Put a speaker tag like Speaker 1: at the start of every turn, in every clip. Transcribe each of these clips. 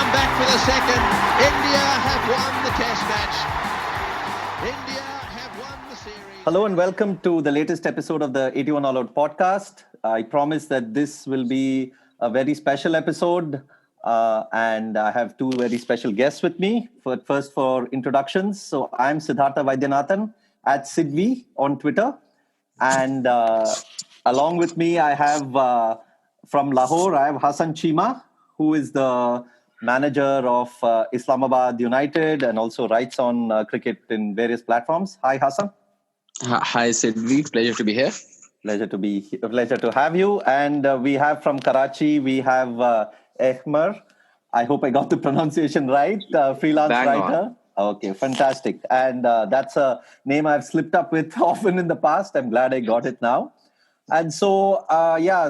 Speaker 1: come back for the second. India have won the test match. India have won the series.
Speaker 2: Hello and welcome to the latest episode of the 81 All Out podcast. I promise that this will be a very special episode. And I have two very special guests with me. First, for introductions. So I'm Siddhartha Vaidyanathan at Sidvi on Twitter. And along with me, I have from Lahore, I have Hassan Chima, who is the manager of Islamabad United and also writes on cricket in various platforms. Hi, Hassan.
Speaker 3: Hi, Sidvi. Pleasure to be here.
Speaker 2: Pleasure to have you. And we have from Karachi, we have Ahmer. I hope I got the pronunciation right. Freelance
Speaker 3: Bang
Speaker 2: writer.
Speaker 3: on.
Speaker 2: Okay, fantastic. And that's a name I've slipped up with often in the past. I'm glad I got it now. And so,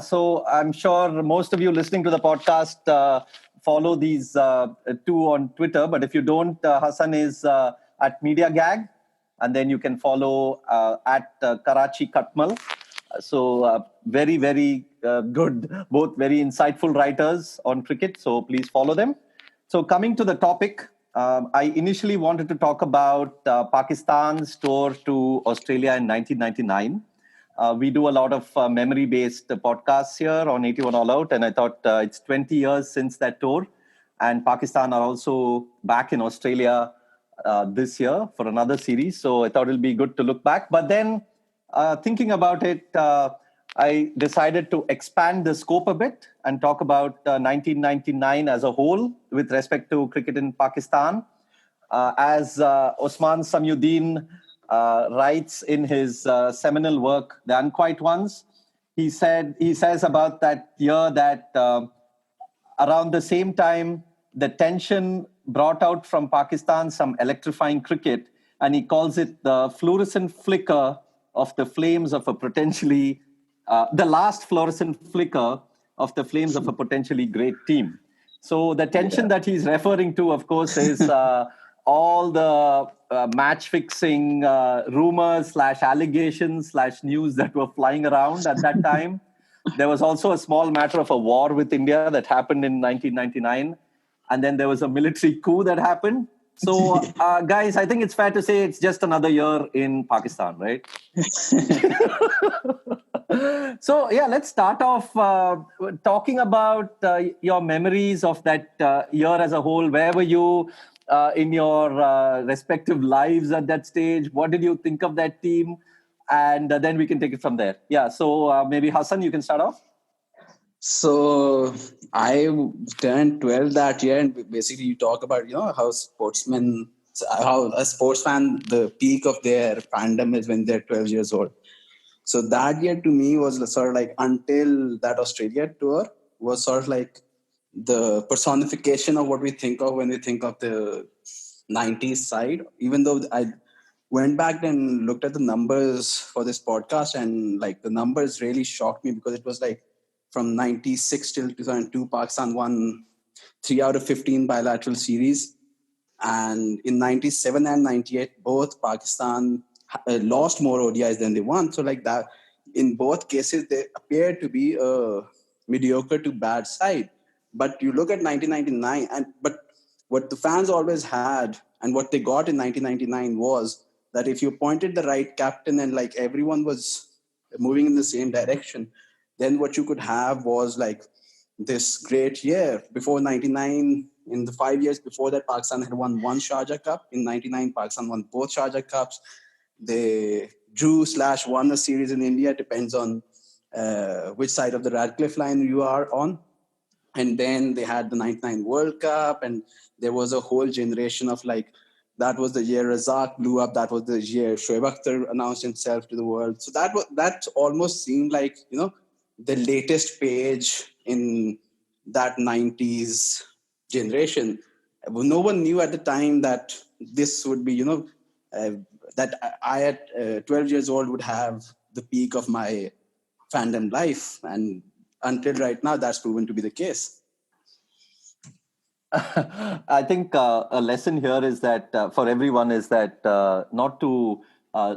Speaker 2: so I'm sure most of you listening to the podcast follow these two on Twitter. But if you don't, Hassan is at Media Gag. And then you can follow at Karachi Katmal. So very, very good, both very insightful writers on cricket. So please follow them. So coming to the topic, I initially wanted to talk about Pakistan's tour to Australia in 1999. We do a lot of memory-based podcasts here on 81 All Out. And I thought it's 20 years since that tour. And Pakistan are also back in Australia this year for another series. So I thought it'll be good to look back. But then thinking about it, I decided to expand the scope a bit and talk about 1999 as a whole with respect to cricket in Pakistan. As Osman Samyuddin writes in his seminal work, The Unquiet Ones, he says about that year that around the same time, the tension brought out from Pakistan some electrifying cricket, and he calls it the fluorescent flicker of the flames of a potentially, the last fluorescent flicker of the flames of a potentially great team. So the tension that he's referring to, of course, is all the match-fixing rumors / allegations / news that were flying around at that time. There was also a small matter of a war with India that happened in 1999. And then there was a military coup that happened. So, guys, I think it's fair to say it's just another year in Pakistan, right? So, yeah, let's start off talking about your memories of that year as a whole. Where were you in your respective lives at that stage? What did you think of that team? And then we can take it from there. Yeah, so maybe Hassan, you can start off.
Speaker 3: So I turned 12 that year, and basically you talk about, how a sports fan, the peak of their fandom is when they're 12 years old. So that year to me was sort of like, until that Australia tour, was sort of like the personification of what we think of when we think of the 90s side. Even though I went back and looked at the numbers for this podcast, and like the numbers really shocked me, because it was like, from 96 till 2002, Pakistan won 3 out of 15 bilateral series. And in 97 and 98, both Pakistan lost more ODIs than they won. So like that, in both cases, they appear to be a mediocre to bad side. But you look at 1999, but what the fans always had and what they got in 1999 was that if you appointed the right captain and like everyone was moving in the same direction, then what you could have was like this great year. Before 99, in the 5 years before that, Pakistan had won one Sharjah Cup. In 99, Pakistan won both Sharjah Cups. They drew / won a series in India, depends on which side of the Radcliffe line you are on. And then they had the 99 World Cup, and there was a whole generation of like, that was the year Razzaq blew up. That was the year Shoaib Akhtar announced himself to the world. So that almost seemed like, the latest page in that 90s generation. No one knew at the time that this would be, that I at 12 years old would have the peak of my fandom life. And until right now, that's proven to be the case.
Speaker 2: I think a lesson here is that for everyone is that not to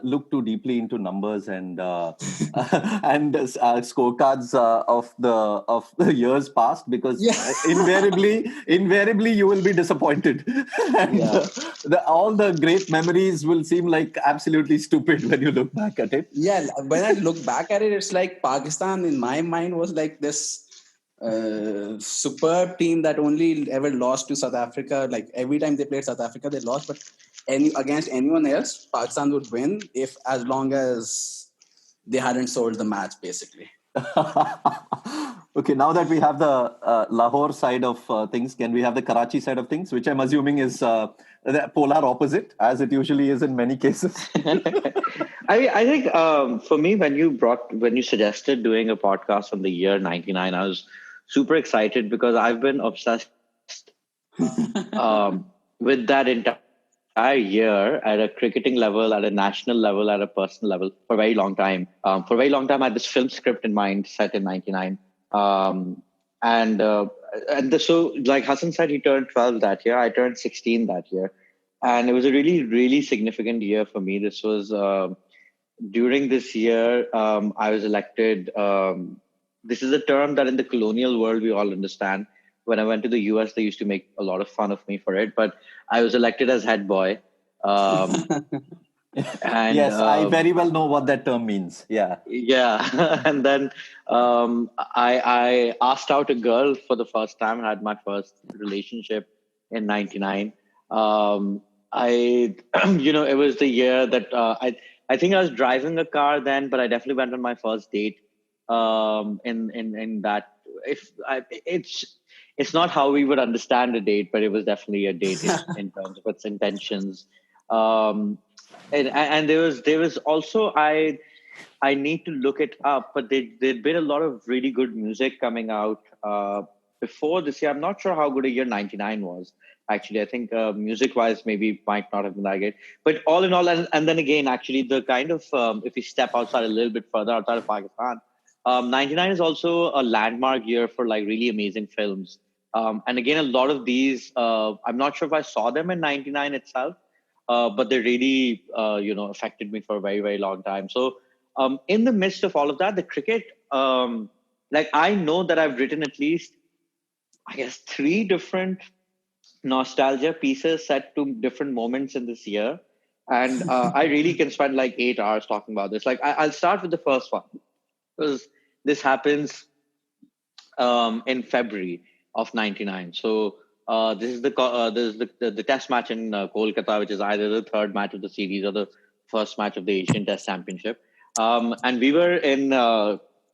Speaker 2: look too deeply into numbers and and scorecards of the years past, because
Speaker 3: Yeah.
Speaker 2: invariably you will be disappointed, and
Speaker 3: Yeah.
Speaker 2: all the great memories will seem like absolutely stupid when you look back at it.
Speaker 3: Yeah, when I look back at it, it's like Pakistan in my mind was like this superb team that only ever lost to South Africa. Like every time they played South Africa, they lost. But against anyone else, Pakistan would win if as long as they hadn't sold the match, basically.
Speaker 2: Okay, now that we have the Lahore side of things, can we have the Karachi side of things, which I'm assuming is the polar opposite, as it usually is in many cases?
Speaker 4: I think for me, when you suggested doing a podcast on the year '99, I was super excited because I've been obsessed with that entire year at a cricketing level, at a national level, at a personal level for a very long time. For a very long time, I had this film script in mind set in '99. So like Hassan said, he turned 12 that year. I turned 16 that year. And it was a really, really significant year for me. This was during this year, I was elected. This is a term that in the colonial world we all understand. When I went to the US, they used to make a lot of fun of me for it. But I was elected as head boy.
Speaker 2: And yes, I very well know what that term means. Yeah.
Speaker 4: Yeah. And then I asked out a girl for the first time. I had my first relationship in '99. It was the year that I think I was driving a car then, but I definitely went on my first date. In that, it's not how we would understand a date, but it was definitely a date in terms of its intentions. And there was also I need to look it up, but there'd been a lot of really good music coming out before this year. I'm not sure how good a year '99 was. Actually, I think music-wise, maybe might not have been that great. But all in all, and then again, actually, the kind of if we step outside a little bit further outside of Pakistan, '99 is also a landmark year for like really amazing films. And again, a lot of these, I'm not sure if I saw them in '99 itself, but they really, affected me for a very, very long time. So, in the midst of all of that, the cricket, I know that I've written at least, I guess, 3 different nostalgia pieces set to different moments in this year. And I really can spend like 8 hours talking about this. Like, I'll start with the first one, because this happens in February of '99. So this is the test match in Kolkata, which is either the third match of the series or the first match of the Asian Test Championship. And we were in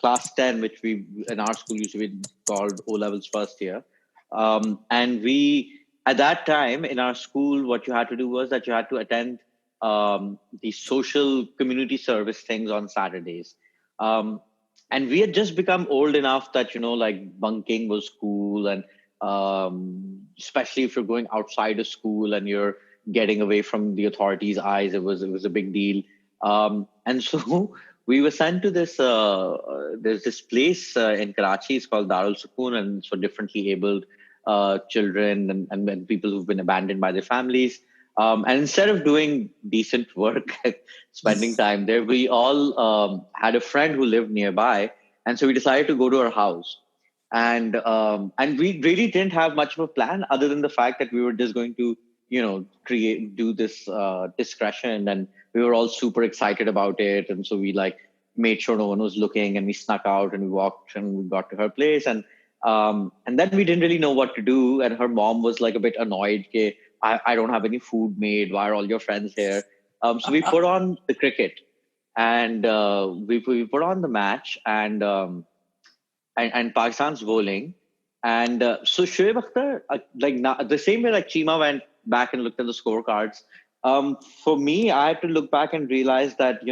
Speaker 4: class 10, which we in our school used to be called O levels first year. And we, at that time in our school, what you had to do was that you had to attend the social community service things on Saturdays. And we had just become old enough that, like bunking was cool. And especially if you're going outside of school and you're getting away from the authorities' eyes, it was a big deal. And so we were sent to this, there's this place in Karachi, it's called Darul Sukoon, and it's for differently abled children and people who've been abandoned by their families. And instead of doing decent work, spending time there, we all had a friend who lived nearby. And so we decided to go to her house. And we really didn't have much of a plan other than the fact that we were just going to, do this discretion. And we were all super excited about it. And so we made sure no one was looking, and we snuck out and we walked and we got to her place. And then we didn't really know what to do. And her mom was like a bit annoyed. I don't have any food made. Why are all your friends here? So we put on the cricket, and we put on the match, and Pakistan's bowling. And so Shoaib Akhtar, the same way like Chima went back and looked at the scorecards, for me, I had to look back and realize that,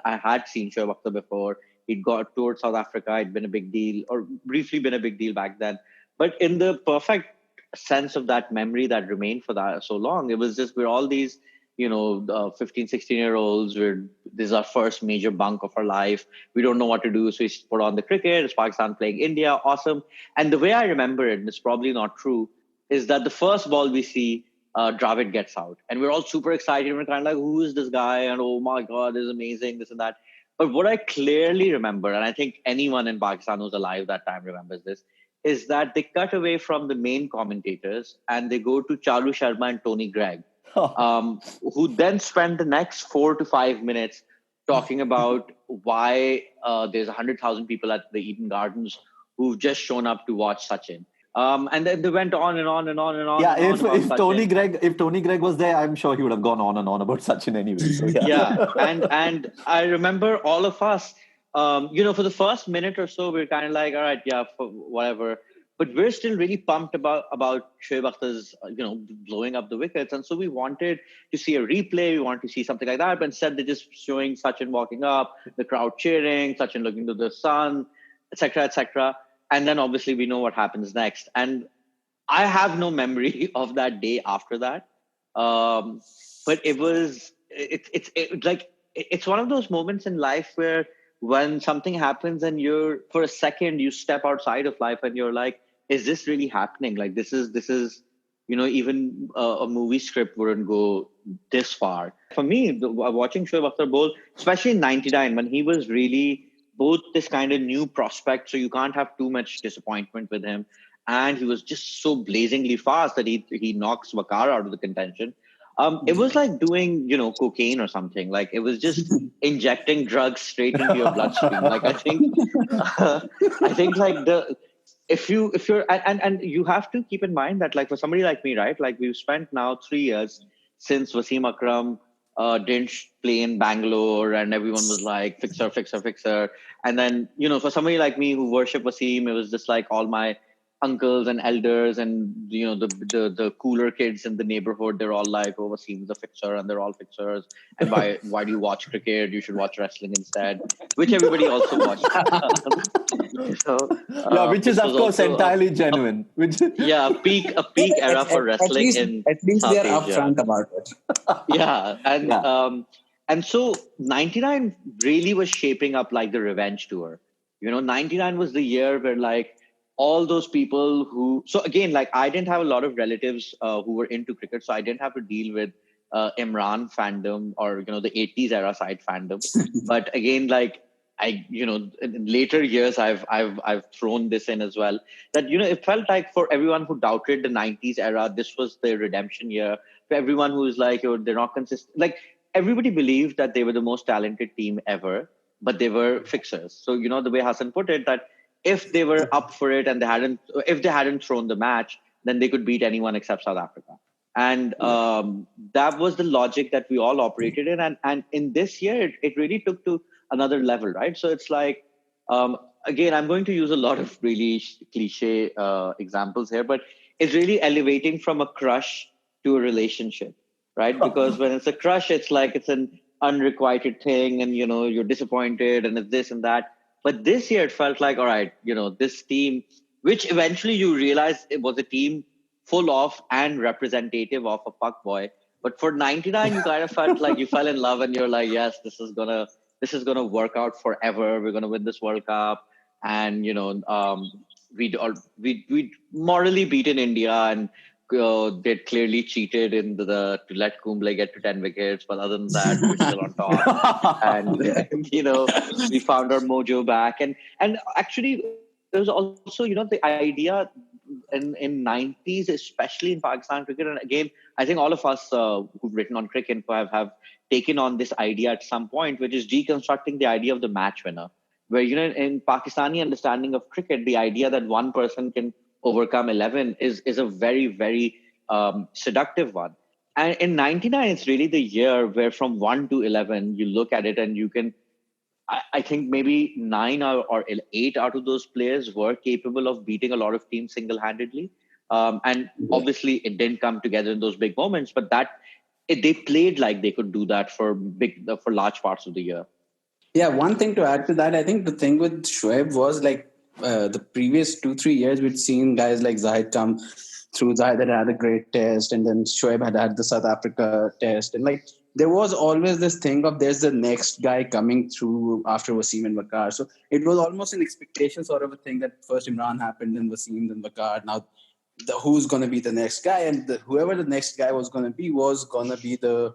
Speaker 4: I had seen Shoaib Akhtar before. He'd got toured South Africa. It'd been a big deal, or briefly been a big deal back then. But in the perfect sense of that memory that remained for that so long, it was just, we're all these 15, 16-year-olds. This is our first major bunk of our life. We don't know what to do, so we put on the cricket. It's Pakistan playing India, awesome. And the way I remember it, and it's probably not true, is that the first ball we see, Dravid gets out. And we're all super excited. We're kind of like, who is this guy? And oh my God, this is amazing, this and that. But what I clearly remember, and I think anyone in Pakistan who's alive that time remembers this, is that they cut away from the main commentators and they go to Charu Sharma and Tony Gregg, who then spend the next 4 to 5 minutes talking about why there's 100,000 people at the Eden Gardens who've just shown up to watch Sachin. And then they went on and on and on and on.
Speaker 2: Yeah,
Speaker 4: and on
Speaker 2: if Tony
Speaker 4: Sachin.
Speaker 2: Gregg was there, I'm sure he would have gone on and on about Sachin anyway. So,
Speaker 4: Yeah, and I remember all of us, for the first minute or so, we're kind of like, all right, yeah, for whatever. But we're still really pumped about Shoaib Akhtar's, blowing up the wickets. And so we wanted to see a replay. We wanted to see something like that. But instead, they're just showing Sachin walking up, the crowd cheering, Sachin looking to the sun, etc., etc. And then obviously we know what happens next. And I have no memory of that day after that. But it's one of those moments in life where when something happens and for a second, you step outside of life and you're like, is this really happening? Like this is, even a movie script wouldn't go this far. For me, watching Shoaib Akhtar bowl, especially in 99, when he was really both this kind of new prospect, so you can't have too much disappointment with him. And he was just so blazingly fast that he knocks Waqar out of the contention. It was like doing, cocaine or something. Like it was just injecting drugs straight into your bloodstream. Like I think like if you're and you have to keep in mind that like for somebody like me, right? Like we've spent now 3 years since Wasim Akram didn't play in Bangalore, and everyone was like fixer. And then for somebody like me who worship Wasim, it was just like all my uncles and elders and the cooler kids in the neighborhood, they're all like, oh, Wasim's a fixer, and they're all fixers, and why do you watch cricket? You should watch wrestling instead, which everybody also watched.
Speaker 2: Which is of course entirely genuine.
Speaker 4: A peak era for wrestling
Speaker 3: at least
Speaker 4: South
Speaker 3: they're
Speaker 4: Asia.
Speaker 3: upfront about it.
Speaker 4: And so 99 really was shaping up like the revenge tour. 99 was the year where like all those people so again, like I didn't have a lot of relatives who were into cricket, so I didn't have to deal with Imran fandom or, the 80s era side fandom. But again, like in later years, I've thrown this in as well, that, it felt like for everyone who doubted the 90s era, this was the redemption year. For everyone who's like, they're not consistent. Like everybody believed that they were the most talented team ever, but they were fixers. So, the way Hassan put it, that if they were up for it and if they hadn't thrown the match, then they could beat anyone except South Africa. And that was the logic that we all operated in. And in this year, it really took to another level, right? So it's like, again, I'm going to use a lot of really cliche examples here, but it's really elevating from a crush to a relationship, right? Because when it's a crush, it's like it's an unrequited thing, and you're disappointed, and it's this and that. But this year it felt like, all right, this team, which eventually you realize it was a team full of and representative of a fuckboy. But for 99, you kind of felt like you fell in love, and you're like, yes, this is gonna work out forever. We're gonna win this World Cup, and we'd morally beaten India, and they'd clearly cheated in to let Kumble get to 10 wickets. But other than that, we're still on top. And, we found our mojo back. And actually, there was also, the idea in 90s, especially in Pakistan cricket. And again, I think all of us who've written on cricket have taken on this idea at some point, which is deconstructing the idea of the match winner. Where, in Pakistani understanding of cricket, the idea that one person can overcome 11 is a very, very seductive one. And in 99, it's really the year where from 1 to 11, you look at it and you can, I think maybe 9 or 8 out of those players were capable of beating a lot of teams single-handedly. And obviously it didn't come together in those big moments, but they played like they could do that for large parts of the year.
Speaker 3: Yeah, one thing to add to that, I think the thing with Shoaib was like, the previous 2-3 years, we'd seen guys like Zahid come through. Zahid had a great test, and then Shoaib had the South Africa test. And like, there was always this thing of there's the next guy coming through after Wasim and Waqar. So it was almost an expectation sort of a thing that first Imran happened, then Wasim, then Waqar. Now who's going to be the next guy, and whoever the next guy was going to be the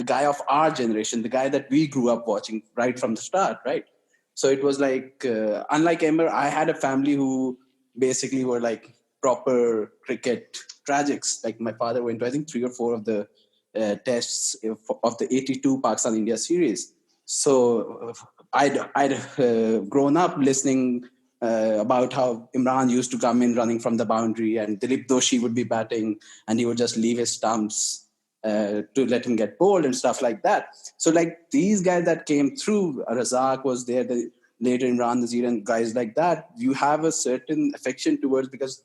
Speaker 3: guy of our generation, the guy that we grew up watching right from the start, right? So it was like, unlike Emmer, I had a family who basically were like proper cricket tragics. Like my father went to, I think, 3 or 4 of the tests of the 82 Pakistan India series. So I'd grown up listening about how Imran used to come in running from the boundary, and Dilip Doshi would be batting, and he would just leave his stumps to let him get bowled and stuff like that. So like these guys that came through, Razzaq was there, later Imran Nazir and guys like that, you have a certain affection towards, because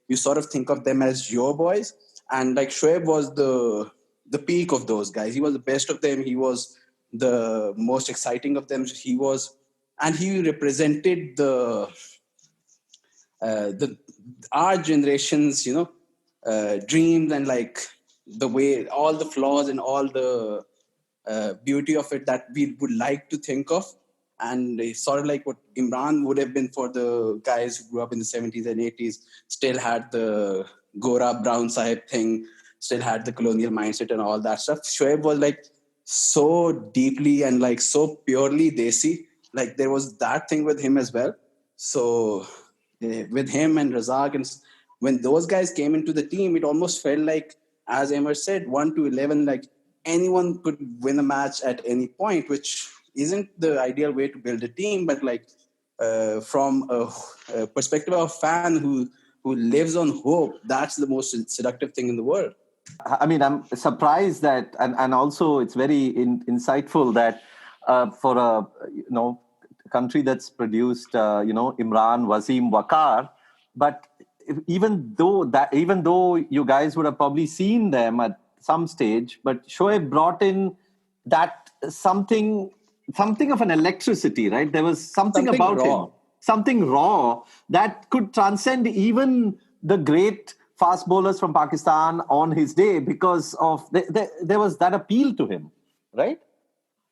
Speaker 3: you sort of think of them as your boys. And like Shoaib was the peak of those guys. He was the best of them. He was the most exciting of them. He represented the our generation's dreams, and like the way, all the flaws and all the beauty of it that we would like to think of. And it's sort of like what Imran would have been for the guys who grew up in the 70s and 80s, still had the Gora Brown Sahib thing, still had the colonial mindset and all that stuff. Shoaib was like so deeply and like so purely Desi. Like there was that thing with him as well. So with him and Razzaq, and when those guys came into the team, it almost felt like, as Emmer said, 1 to 11, like anyone could win a match at any point, which isn't the ideal way to build a team. But like from a perspective of a fan who lives on hope, that's the most seductive thing in the world.
Speaker 2: I mean, I'm surprised that, and also it's very insightful that for a country that's produced Imran, Wasim, Waqar, but even though you guys would have probably seen them at some stage, but Shoaib brought in that something of an electricity, right? There was something about
Speaker 3: raw.
Speaker 2: him, something raw that could transcend even the great fast bowlers from Pakistan on his day, because of there was that appeal to him, right?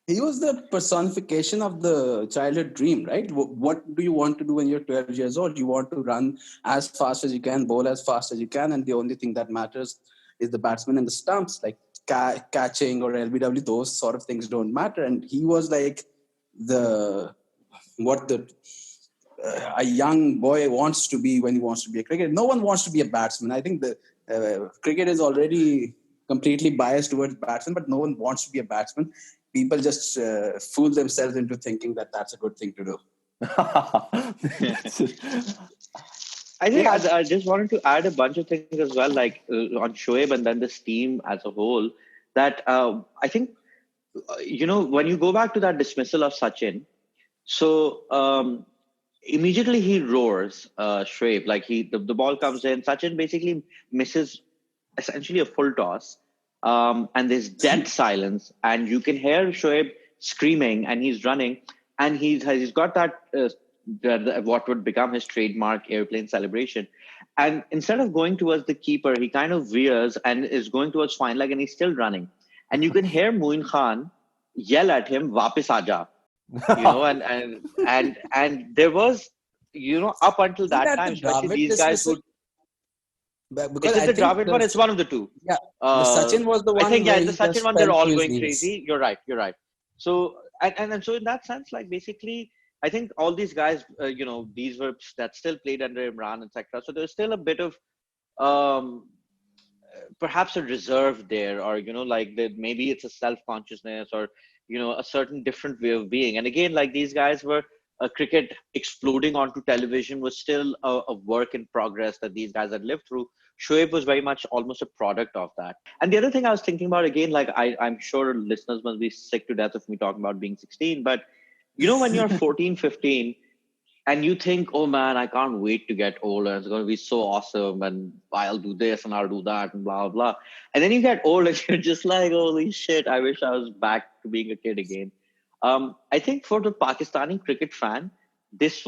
Speaker 3: He was the personification of the childhood dream, right? What do you want to do when you're 12 years old? You want to run as fast as you can, bowl as fast as you can, and the only thing that matters is the batsman and the stumps. Like catching or LBW, those sort of things don't matter. And he was like a young boy wants to be when he wants to be a cricketer. No one wants to be a batsman. I think the cricket is already completely biased towards batsmen, but no one wants to be a batsman. People just fool themselves into thinking that that's a good thing to do.
Speaker 4: I think I just wanted to add a bunch of things as well, like on Shoaib and then this team as a whole, that I think, when you go back to that dismissal of Sachin, so immediately he roars, Shoaib, like the ball comes in, Sachin basically misses essentially a full toss, and there's dead silence, and you can hear Shoaib screaming, and he's running, and he's got that what would become his trademark airplane celebration. And instead of going towards the keeper, he kind of veers and is going towards fine leg, and he's still running. And you can hear Imran Khan yell at him, "Wapis aaja," and there was, up until that time, especially these guys would.
Speaker 3: Because
Speaker 4: is it the Dravid one? It's one of the two.
Speaker 3: Yeah, the Sachin was the one.
Speaker 4: I think the Sachin one. They're all going
Speaker 3: knees.
Speaker 4: Crazy. You're right. So and so in that sense, like basically, I think all these guys, these were that still played under Imran, etc. So there's still a bit of perhaps a reserve there, or like that maybe it's a self-consciousness, or a certain different way of being. And again, like these guys were cricket exploding onto television was still a work in progress that these guys had lived through. Shoaib was very much almost a product of that. And the other thing I was thinking about, again, like I'm sure listeners must be sick to death of me talking about being 16, but when you're 14, 15, and you think, oh man, I can't wait to get older. It's going to be so awesome. And I'll do this and I'll do that and blah, blah. And then you get old and you're just like, holy shit, I wish I was back to being a kid again. I think for the Pakistani cricket fan, this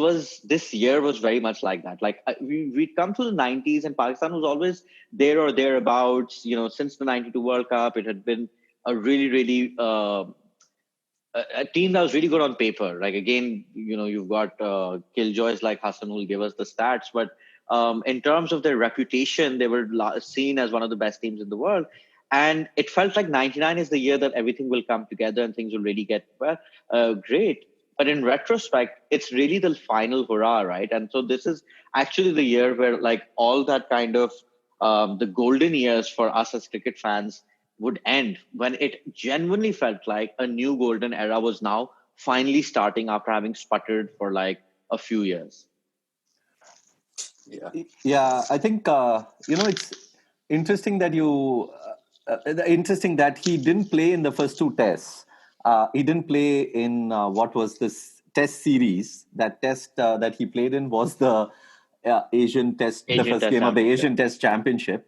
Speaker 4: year was very much like that. Like we'd come to the 90s and Pakistan was always there or thereabouts. Since the 92 World Cup, it had been a really, really a team that was really good on paper. Like again, you've got killjoys like Hassan who will give us the stats, but In terms of their reputation, they were seen as one of the best teams in the world. And it felt like 99 is the year that everything will come together and things will really get great. But in retrospect, it's really the final hurrah, right? And so this is actually the year where like all that kind of the golden years for us as cricket fans would end, when it genuinely felt like a new golden era was now finally starting after having sputtered for like a few years.
Speaker 2: Yeah, I think it's interesting that interesting that he didn't play in the first two tests. He didn't play in what was this test series. That test that he played in was the Asian Test, the first game of the Asian Test Championship.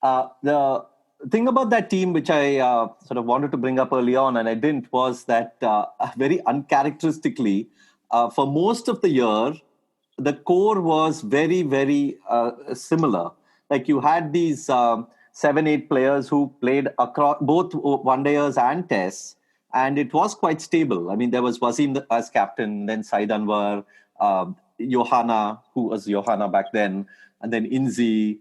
Speaker 2: The thing about that team, which I sort of wanted to bring up early on, and I didn't, was that very uncharacteristically, for most of the year, the core was very, very similar. Like you had these 7-8 players who played across both one-dayers and tests, and it was quite stable. I mean, there was Wasim as captain, then Saeed Anwar, Johanna, who was Johanna back then, and then Inzi.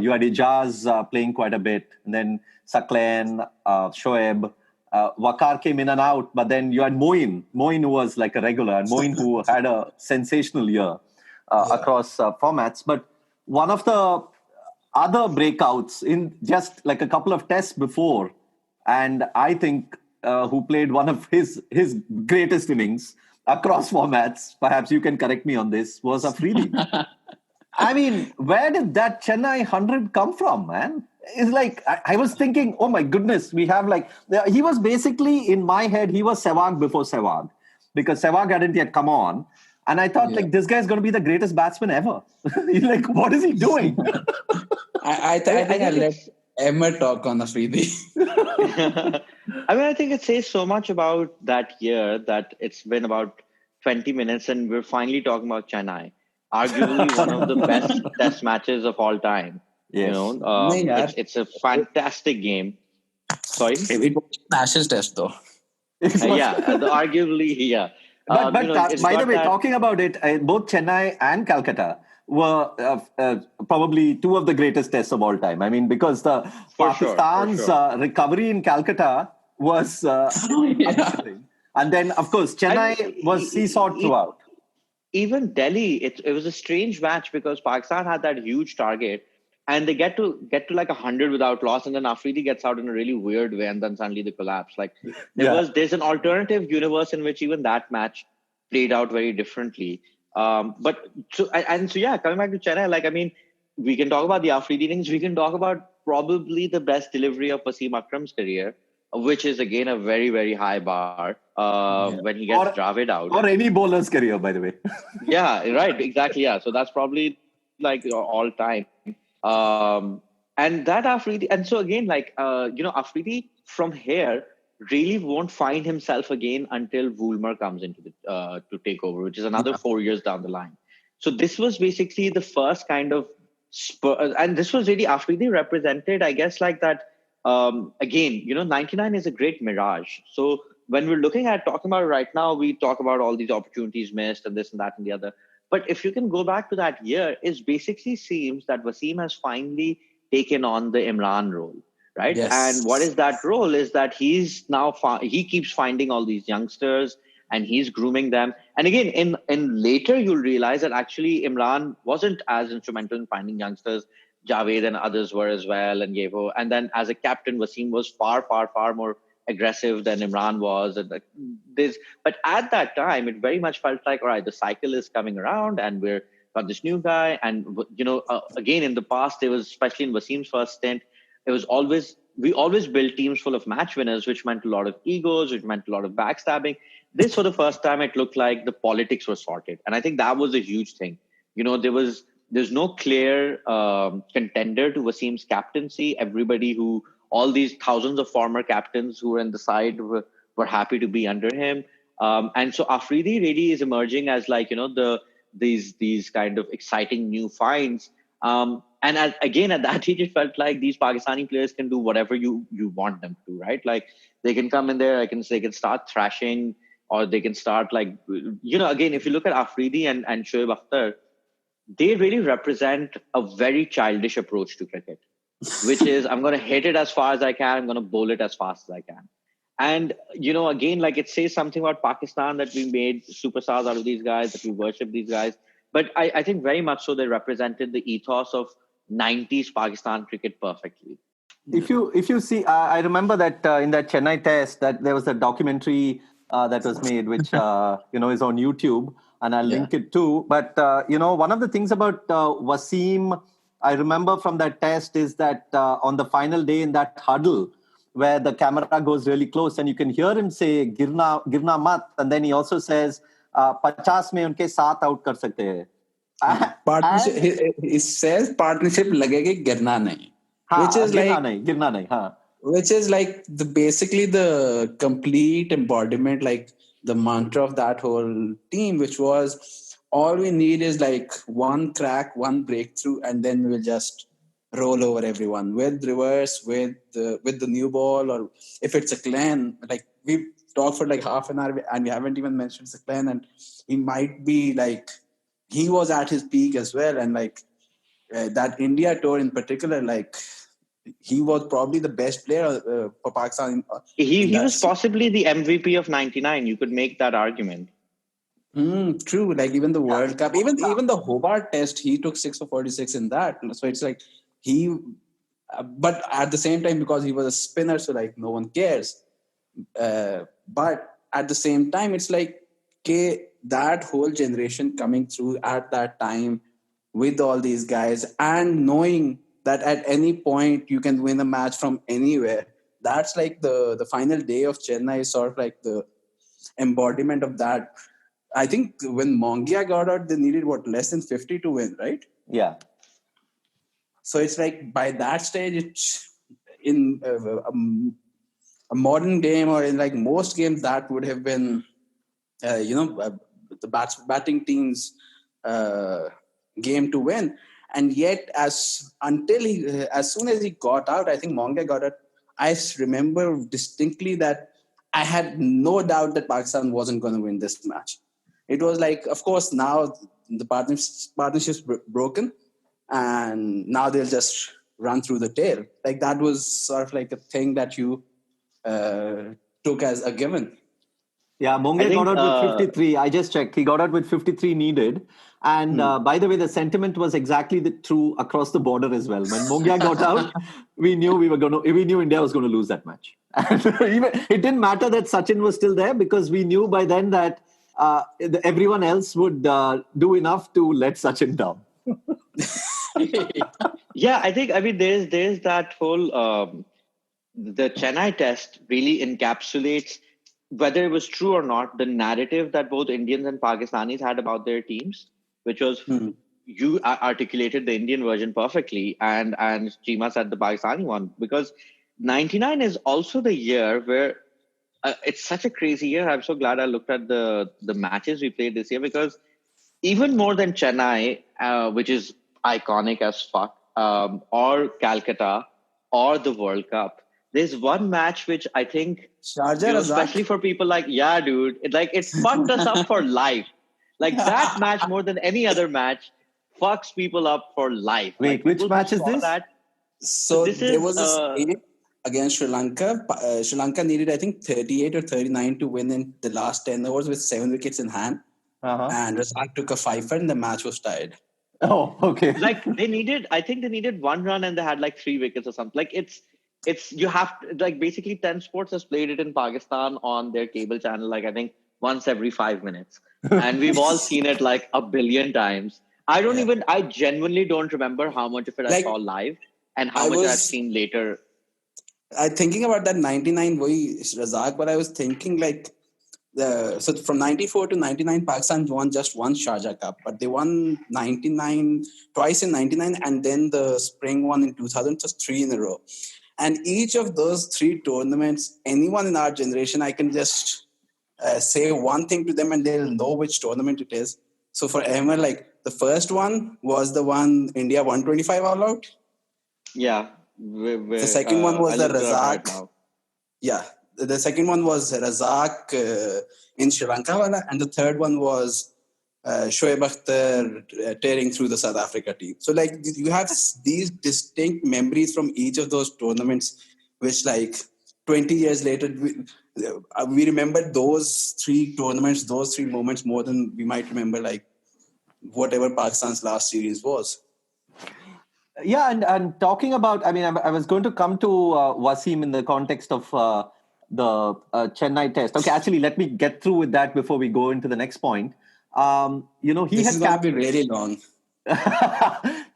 Speaker 2: You had Ijaz playing quite a bit, and then Saqlain, Shoaib. Waqar came in and out, but then you had Moin who was like a regular, and Moin who had a sensational year across formats. But one of the other breakouts in just like a couple of tests before, and I think who played one of his greatest innings across formats, perhaps you can correct me on this, was Afridi. I mean, where did that Chennai 100 come from, man? It's like, I was thinking, oh my goodness, we have like, he was basically, in my head, he was Sehwag before Sehwag, because Sehwag hadn't yet come on. And I thought, like, this guy's going to be the greatest batsman ever. Like, what is he doing?
Speaker 3: I think I let Emma talk on Afridi.
Speaker 4: I mean, I think it says so much about that year that it's been about 20 minutes and we're finally talking about Chennai. Arguably one of the best test matches of all time.
Speaker 2: Yes.
Speaker 4: You know, it's a fantastic game. Sorry?
Speaker 3: It was Ashes test though.
Speaker 4: Arguably, yeah.
Speaker 2: But by the way, talking about it, both Chennai and Calcutta were probably two of the greatest tests of all time. I mean, because Pakistan's recovery in Calcutta was amazing. And then, of course, Chennai was seesawed throughout.
Speaker 4: Even Delhi, it was a strange match because Pakistan had that huge target and they get to like 100 without loss, and then Afridi gets out in a really weird way and then suddenly they collapse. Like there's an alternative universe in which even that match played out very differently. Coming back to Chennai, like, I mean, we can talk about the Afridi innings. We can talk about probably the best delivery of Wasim Akram's career, which is again a very, very high bar when he gets Dravid out.
Speaker 2: Or any bowler's career, by the way.
Speaker 4: Yeah, right. Exactly. Yeah. So that's probably like all time. And that Afridi, and so again, like, Afridi from here really won't find himself again until Woolmer comes into the to take over, which is another 4 years down the line. So this was basically the first kind of and this was really Afridi represented, I guess, like that. Again, 99 is a great mirage. So when we're talking about it right now, we talk about all these opportunities missed and this and that and the other. But if you can go back to that year, it basically seems that Wasim has finally taken on the Imran role, right? Yes. And what is that role? Is that he's now he keeps finding all these youngsters and he's grooming them. And again, in later you'll realize that actually Imran wasn't as instrumental in finding youngsters. Javed and others were as well, and Yevo. And then as a captain, Wasim was far, far, far more aggressive than Imran was. And but at that time, it very much felt like, all right, the cycle is coming around and we've got this new guy. And, again, in the past, there was, especially in Wasim's first stint, we always built teams full of match winners, which meant a lot of egos, which meant a lot of backstabbing. This, for the first time, it looked like the politics were sorted. And I think that was a huge thing. There's no clear contender to Wasim's captaincy. All these thousands of former captains who were in the side were happy to be under him. And so Afridi really is emerging as like, these kind of exciting new finds. And again, at that age, it felt like these Pakistani players can do whatever you want them to, right? Like they can come in there, they can start thrashing, or they can start like, again, if you look at Afridi and Shoaib Akhtar, they really represent a very childish approach to cricket, which is I'm going to hit it as far as I can, I'm going to bowl it as fast as I can. And, again, like it says something about Pakistan that we made superstars out of these guys, that we worship these guys. But I think very much so they represented the ethos of 90s Pakistan cricket perfectly.
Speaker 2: If you see, I remember that in that Chennai test that there was a documentary that was made, which is on YouTube, and I'll link it too. But one of the things about Wasim, I remember from that test is that on the final day in that huddle, where the camera goes really close, and you can hear him say "Girna mat," and then he also says, "50 में उनके 7 out कर सकते हैं."
Speaker 3: Partnership. He says partnership लगेगी गिरना नहीं. Which is
Speaker 2: girna nahi.
Speaker 3: Which is like basically the complete embodiment, like the mantra of that whole team, which was all we need is like one crack, one breakthrough, and then we'll just roll over everyone with reverse, with the new ball, or if it's a Saqlain, like we've talked for like half an hour and we haven't even mentioned Saqlain, and he might be like he was at his peak as well, and like that India tour in particular, like he was probably the best player for Pakistan.
Speaker 4: He was possibly the MVP of '99. You could make that argument.
Speaker 3: True. Like even the World Cup, even the Hobart Test, he took 6 for 46 in that. So it's like but at the same time, because he was a spinner, so like no one cares. But at the same time, it's like that whole generation coming through at that time with all these guys and knowing that at any point you can win a match from anywhere. That's like the final day of Chennai is sort of like the embodiment of that. I think when Mongia got out, they needed less than 50 to win, right?
Speaker 2: Yeah.
Speaker 3: So it's like by that stage, it's in a modern game or in like most games that would have been, the batting team's game to win. And yet, as soon as he got out, I think Mongia got out. I remember distinctly that I had no doubt that Pakistan wasn't going to win this match. It was like, of course, now the partnership's broken, and now they'll just run through the tail. Like that was sort of like a thing that you took as a given.
Speaker 2: Yeah, Mongia got out with 53. I just checked. He got out with 53 needed. And by the way, the sentiment was exactly true across the border as well. When Mongia got out, we knew India was going to lose that match. And it didn't matter that Sachin was still there because we knew by then that everyone else would do enough to let Sachin down.
Speaker 4: Yeah, I mean, there's that whole the Chennai test really encapsulates, whether it was true or not, the narrative that both Indians and Pakistanis had about their teams, which was you articulated the Indian version perfectly, and Chima said the Pakistani one, because 99 is also the year where it's such a crazy year. I'm so glad I looked at the matches we played this year, because even more than Chennai, which is iconic as fuck, or Calcutta, or the World Cup, there's one match which I think, especially for people like, yeah, dude, it fucked us up for life. Like that match more than any other match fucks people up for life.
Speaker 2: Wait, which match is this?
Speaker 3: So there was this game against Sri Lanka. Sri Lanka needed, I think, 38 or 39 to win in the last 10 overs with 7 wickets in hand. And Razzaq took a 5 and the match was tied.
Speaker 2: Oh, okay.
Speaker 4: Like they needed 1 run and they had like 3 wickets or something. Like it's you have to, like, basically 10 Sports has played it in Pakistan on their cable channel, like I think once every 5 minutes. And we've all seen it like a billion times. I genuinely don't remember how much of it I saw live and how much I've seen later.
Speaker 3: I'm thinking about that 99 Razzaq, but I was thinking like, so from 94 to 99, Pakistan won just one Sharjah Cup, but they won 99 twice in 99, and then the spring one in 2000, so 3 in a row. And each of those 3 tournaments, anyone in our generation, I can just say one thing to them and they'll know which tournament it is. So for Ahmed, like the first one was the one India 125 all out.
Speaker 4: Yeah.
Speaker 3: The second one was the Razzaq. Yeah. The second one was Razzaq in Sri Lanka, and the third one was Shoaib Akhtar tearing through the South Africa team. So like you have these distinct memories from each of those tournaments, which like 20 years later, we remember those three tournaments, those three moments more than we might remember like whatever Pakistan's last series was.
Speaker 2: Yeah, and talking about, I mean, I was going to come to Wasim in the context of the Chennai test. Okay, actually, let me get through with that before we go into the next point. He
Speaker 3: This
Speaker 2: had
Speaker 3: is going to be really long.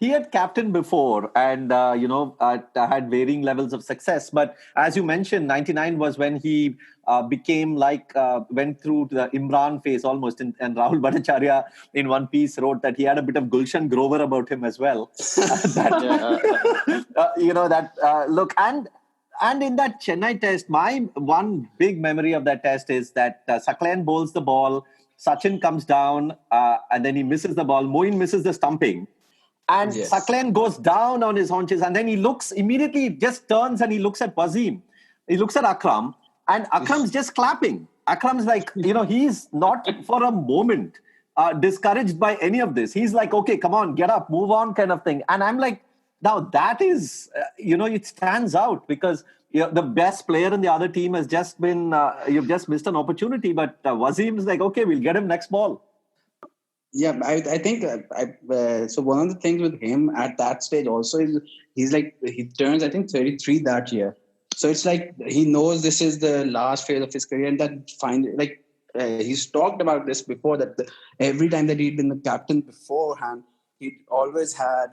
Speaker 2: he had captained before and, had varying levels of success. But as you mentioned, 99 was when he became like, went through the Imran phase almost. And Rahul Bhattacharya in one piece wrote that he had a bit of Gulshan Grover about him as well. Look, and in that Chennai test, my one big memory of that test is that Saqlain bowls the ball, Sachin comes down, and then he misses the ball. Moeen misses the stumping. And
Speaker 3: Yes.
Speaker 2: Saqlain goes down on his haunches, and then he looks immediately, just turns and he looks at Wasim. He looks at Akram, and Akram's just clapping. Akram's like, he's not for a moment discouraged by any of this. He's like, okay, come on, get up, move on, kind of thing. And I'm like, now that is, it stands out because the best player in the other team has just been, you've just missed an opportunity. But Wasim's like, okay, we'll get him next ball.
Speaker 3: Yeah, I think so. One of the things with him at that stage also is he turns, I think, 33 that year. So it's like he knows this is the last phase of his career, and that he's talked about this before, that every time that he'd been the captain beforehand, he always had,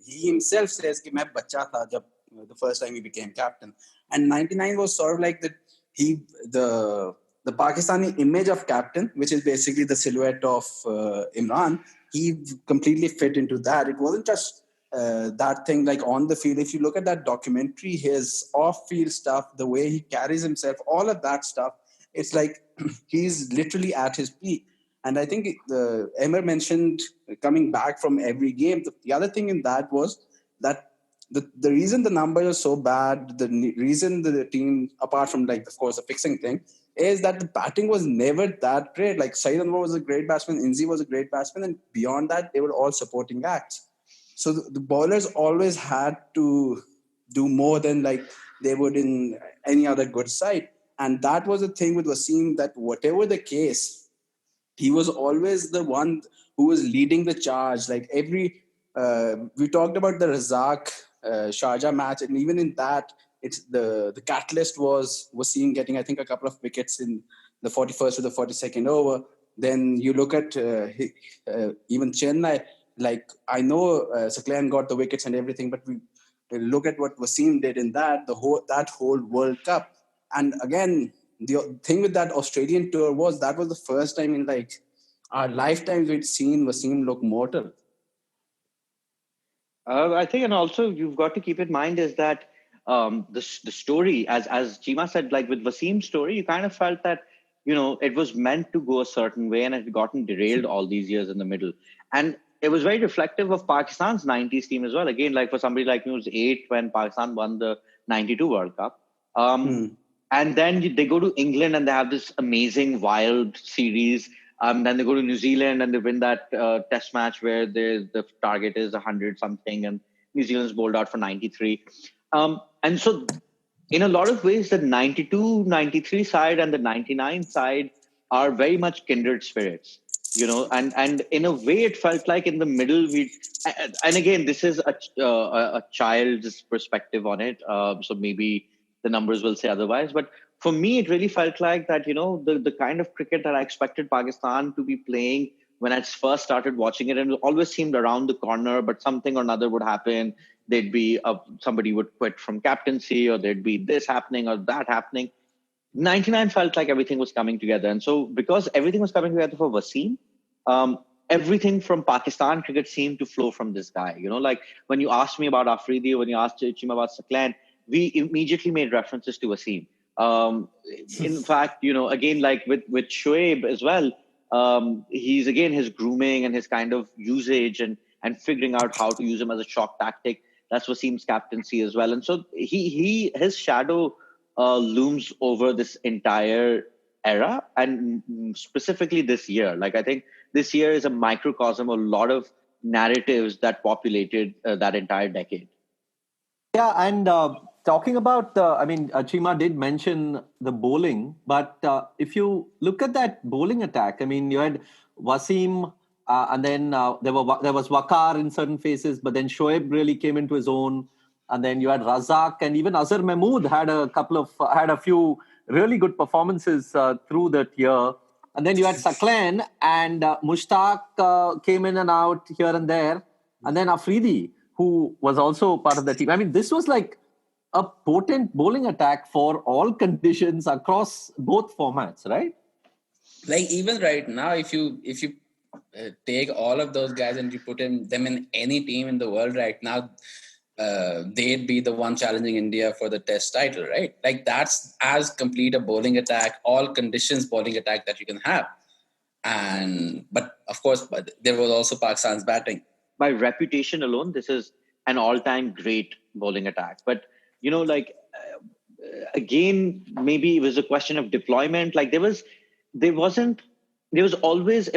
Speaker 3: he himself says कि मैं बच्चा था जब the first time he became captain, and 99 was sort of like the Pakistani image of captain, which is basically the silhouette of Imran. He completely fit into that. It wasn't just that thing like on the field. If you look at that documentary, his off-field stuff, the way he carries himself, all of that stuff, it's like he's literally at his peak. And I think Emmer mentioned coming back from every game. The other thing in that was that the reason the numbers are so bad, the reason the team, apart from like, of course, the fixing thing, is that the batting was never that great. Like Saeed Anwar was a great batsman, Inzi was a great batsman, and beyond that, they were all supporting acts. So the bowlers always had to do more than like they would in any other good side. And that was the thing with Wasim, that whatever the case, he was always the one who was leading the charge. Like we talked about the Razzaq Sharjah match, and even in that, it's the catalyst was Wasim getting, I think, a couple of wickets in the 41st or the 42nd over. Then you look at even Chennai, like I know Saqlain got the wickets and everything, but we look at what Wasim did in that whole World Cup. And again, the thing with that Australian tour was that was the first time in like our lifetimes we'd seen Wasim look mortal.
Speaker 4: I think, and also you've got to keep in mind is that the story, as Chima said, like with Wasim's story, you kind of felt that, it was meant to go a certain way and it had gotten derailed all these years in the middle. And it was very reflective of Pakistan's 90s team as well. Again, like for somebody like me who was 8 when Pakistan won the 92 World Cup. And then they go to England and they have this amazing wild series. Then they go to New Zealand and they win that test match where the target is 100 something and New Zealand's bowled out for 93. And so in a lot of ways, the 92, 93 side and the 99 side are very much kindred spirits, and in a way it felt like in the middle and again, this is a child's perspective on it. So maybe the numbers will say otherwise, but for me, it really felt like that, the kind of cricket that I expected Pakistan to be playing when I first started watching it, and it always seemed around the corner, but something or another would happen. There'd be somebody would quit from captaincy, or there'd be this happening or that happening. 99 felt like everything was coming together. And so because everything was coming together for Wasim, everything from Pakistan cricket seemed to flow from this guy. Like when you asked me about Afridi, when you asked Chima about Saqlain, we immediately made references to Wasim. In fact, again, like with Shoaib as well, he's again his grooming and his kind of usage and figuring out how to use him as a shock tactic. That's Wasim's captaincy as well. And so his shadow looms over this entire era, and specifically this year. Like, I think this year is a microcosm of a lot of narratives that populated that entire decade.
Speaker 2: Yeah, and talking about Chima did mention the bowling, but if you look at that bowling attack, I mean, you had Wasim, and then there was Waqar in certain phases, but then Shoaib really came into his own, and then you had Razzaq, and even Azhar Mahmood had a few really good performances through that year, and then you had Saqlain and Mushtaq came in and out here and there, and then Afridi, who was also part of the team. I mean, this was like a potent bowling attack for all conditions across both formats, right?
Speaker 3: Like even right now, if you take all of those guys and you put them in any team in the world right now, they'd be the one challenging India for the Test title, right? Like that's as complete a bowling attack, all conditions bowling attack that you can have. But of course, there was also Pakistan's batting.
Speaker 4: By reputation alone, this is an all-time great bowling attack. But, again, maybe it was a question of deployment. Like it was always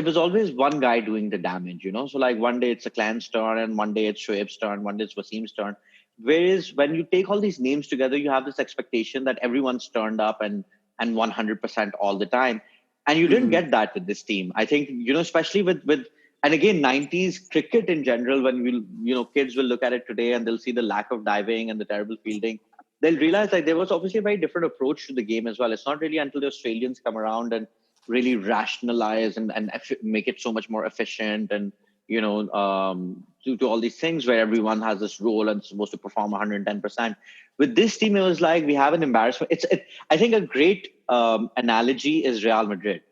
Speaker 4: one guy doing the damage, So like one day it's Saqlain's turn, and one day it's Shoaib's turn, one day it's Wasim's turn. Whereas when you take all these names together, you have this expectation that everyone's turned up and 100% all the time. And you didn't get that with this team. I think, especially with and again, 90s cricket in general, when kids will look at it today and they'll see the lack of diving and the terrible fielding, they'll realize that there was obviously a very different approach to the game as well. It's not really until the Australians come around and really rationalize and make it so much more efficient and, do all these things where everyone has this role and is supposed to perform 110%. With this team, it was like we have an embarrassment. I think a great analogy is Real Madrid,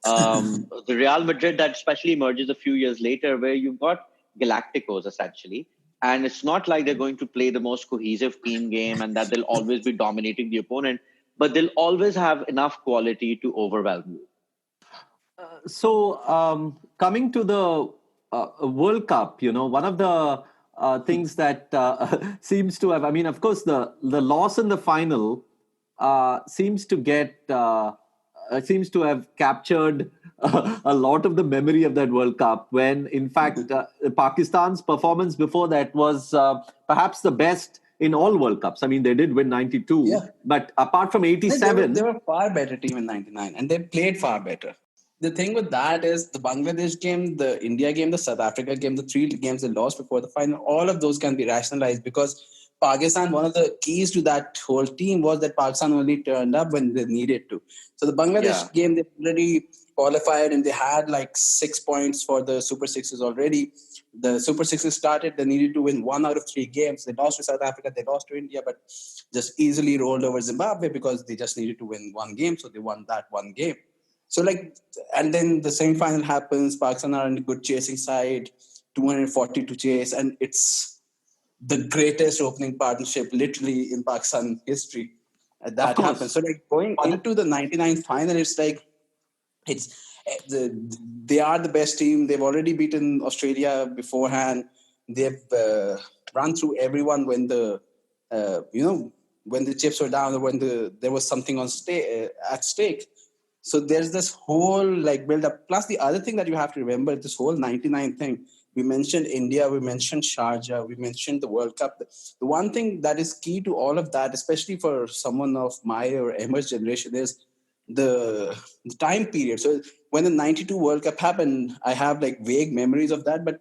Speaker 4: the Real Madrid that especially emerges a few years later, where you've got Galacticos essentially. And it's not like they're going to play the most cohesive team game and that they'll always be dominating the opponent, but they'll always have enough quality to overwhelm you.
Speaker 2: So coming to the World Cup, one of the things that seems to have, I mean, of course, the loss in the final seems to have captured a lot of the memory of that World Cup, when in fact Pakistan's performance before that was perhaps the best in all World Cups. I mean, they did win 92, but apart from 87...
Speaker 3: They were a far better team in 99, and they played far better. The thing with that is the Bangladesh game, the India game, the South Africa game, the three games they lost before the final, all of those can be rationalized because Pakistan, one of the keys to that whole team was that Pakistan only turned up when they needed to. So the Bangladesh game, they already qualified and they had like 6 points for the Super Sixes already. The Super Sixes started, they needed to win 1 out of 3 games. They lost to South Africa, they lost to India, but just easily rolled over Zimbabwe because they just needed to win 1 game. So they won that 1 game. So and then the semi-final happens, Pakistan are in a good chasing side, 240 to chase, and it's the greatest opening partnership literally in Pakistan history. That happens. So going into the 99 final, they are the best team. They've already beaten Australia beforehand. They've run through everyone when the chips were down or when there was something at stake. So there's this whole build up. Plus the other thing that you have to remember, this whole 99 thing. We mentioned India, we mentioned Sharjah, we mentioned the World Cup. The one thing that is key to all of that, especially for someone of my or Emma's generation, is the time period. So when the 92 World Cup happened, I have vague memories of that, but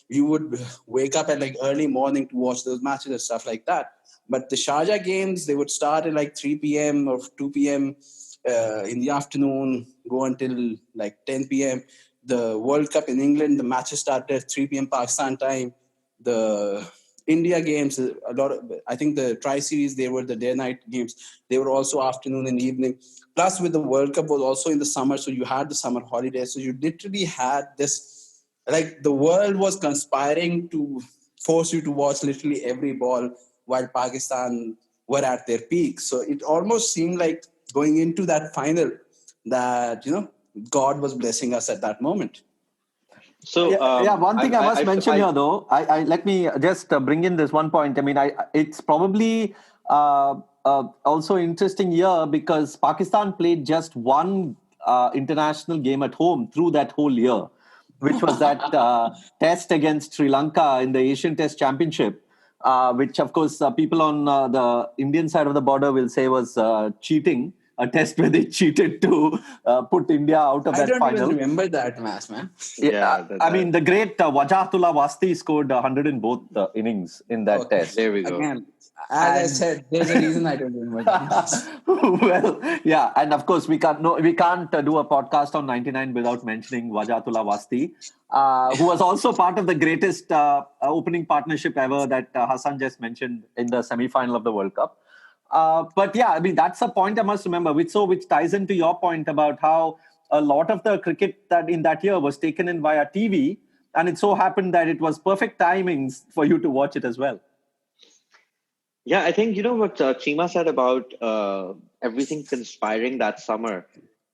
Speaker 3: you would wake up at early morning to watch those matches and stuff like that. But the Sharjah games, they would start at 3 p.m. or 2 p.m. In the afternoon, go until 10 p.m. The World Cup in England, the matches started at 3 p.m. Pakistan time. The India games, I think the Tri-Series, they were the day-night games. They were also afternoon and evening. Plus, with the World Cup was also in the summer, so you had the summer holidays. So you literally had this, the world was conspiring to force you to watch literally every ball while Pakistan were at their peak. So it almost seemed like going into that final that, God was blessing us at that moment.
Speaker 2: So one thing I must mention here, though, I let me just bring in this one point. I mean, it's probably a also interesting year because Pakistan played just one international game at home through that whole year, which was that test against Sri Lanka in the Asian Test Championship, which, of course, people on the Indian side of the border will say was cheating, a test where they cheated to put India out of
Speaker 3: I
Speaker 2: that
Speaker 3: don't
Speaker 2: final.
Speaker 3: even remember that match, man.
Speaker 2: I mean, the great Wajatullah Wasti scored 100 in both innings in that test.
Speaker 4: There we go.
Speaker 3: Again, as I said, there's a reason I don't remember that.
Speaker 2: Well, yeah, and of course we can't do a podcast on 99 without mentioning Wajatullah Wasti, who was also part of the greatest opening partnership ever that Hassan just mentioned in the semi-final of the World Cup. But yeah, I mean that's a point I must remember, which ties into your point about how a lot of the cricket that in that year was taken in via TV, and it so happened that it was perfect timings for you to watch it as well.
Speaker 4: Yeah, I think you know what Chima said about everything conspiring that summer.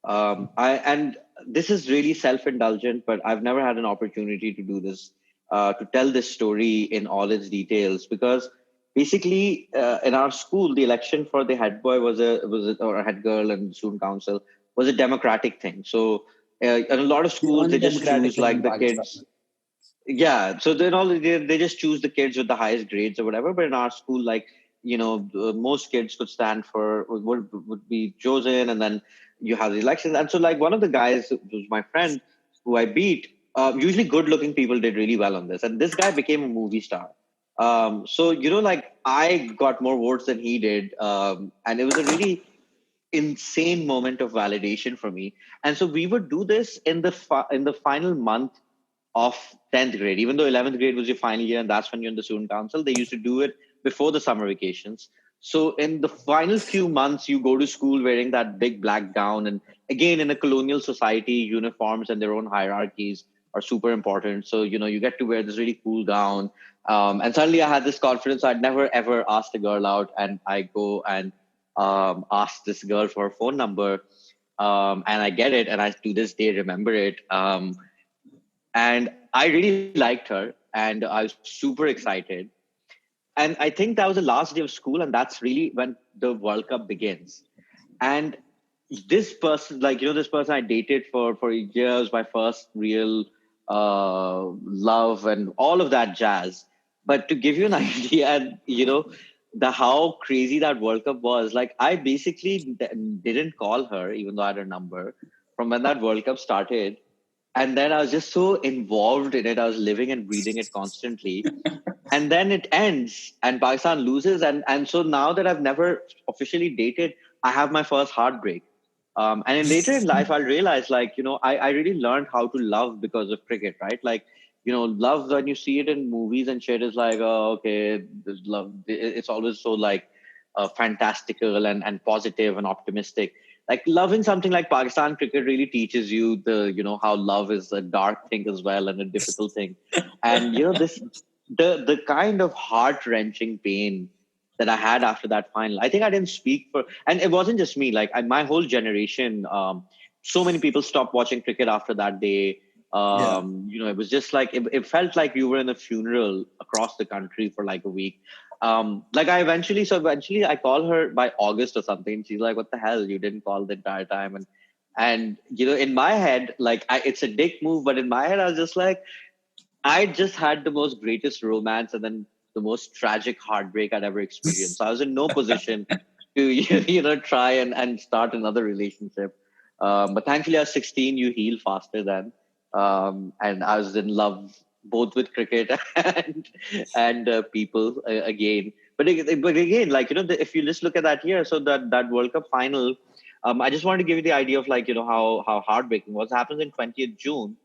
Speaker 4: And this is really self-indulgent, but I've never had an opportunity to do this, to tell this story in all its details, because basically in our school, the election for the head boy or a head girl and student council was a democratic thing. So in a lot of schools, they just choose like the kids. Yeah, so then they just choose the kids with the highest grades or whatever. But in our school, like most kids could stand for would be chosen, and then you have the elections. And so, like one of the guys who was my friend who I beat, usually good-looking people did really well on this, and this guy became a movie star. So like I got more votes than he did, and it was a really insane moment of validation for me. And so we would do this in the final month of 10th grade, even though 11th grade was your final year and that's when you're in the student council. They used to do it before the summer vacations. So in the final few months, you go to school wearing that big black gown. And again, in a colonial society, uniforms and their own hierarchies are super important. So, you get to wear this really cool gown. And suddenly I had this confidence. I'd never, ever asked a girl out. And I go and ask this girl for a phone number. And I get it. And I, to this day, remember it. And I really liked her. And I was super excited. And I think that was the last day of school, and that's really when the World Cup begins. And this person, this person I dated for years, my first real love and all of that jazz. But to give you an idea, how crazy that World Cup was, like I basically didn't call her, even though I had her number, from when that World Cup started. And then I was just so involved in it. I was living and breathing it constantly. And then it ends and Pakistan loses. And so now that I've never officially dated, I have my first heartbreak. And in later in life, I'll realize I really learned how to love because of cricket, right? Like, love when you see it in movies and shit is like, oh, okay, there's love. It's always so fantastical and positive and optimistic. Like loving something like Pakistan cricket really teaches you how love is a dark thing as well and a difficult thing. And the kind of heart-wrenching pain that I had after that final, I think I didn't speak for, and it wasn't just me, my whole generation, so many people stopped watching cricket after that day. It was just like, it felt like you were in a funeral across the country for like a week. Eventually I call her by August or something. She's like, what the hell? You didn't call the entire time. And in my head, it's a dick move, but in my head, I was just like, I just had the most greatest romance and then the most tragic heartbreak I'd ever experienced. So I was in no position to, try and start another relationship. But thankfully I was 16, you heal faster then. And I was in love both with cricket and people again. But again, if you just look at that year, so that World Cup final, I just wanted to give you the idea of how heartbreaking it was. It happens in 20th June.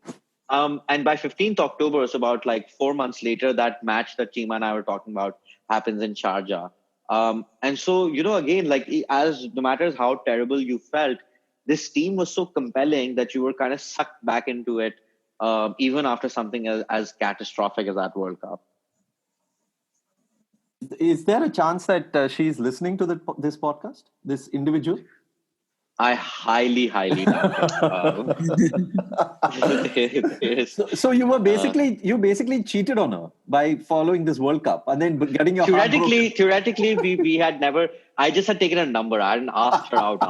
Speaker 4: And by 15th October, so about 4 months later, that match that Chima and I were talking about happens in Sharjah. And so, again, as no matter how terrible you felt, this team was so compelling that you were kind of sucked back into it, even after something as catastrophic as that World Cup.
Speaker 2: Is there a chance that she's listening to this podcast, this individual?
Speaker 4: I highly doubt it.
Speaker 2: So you basically cheated on her by following this World Cup and then getting your heart broken.
Speaker 4: Theoretically, we had never. I just had taken a number. I hadn't asked her out.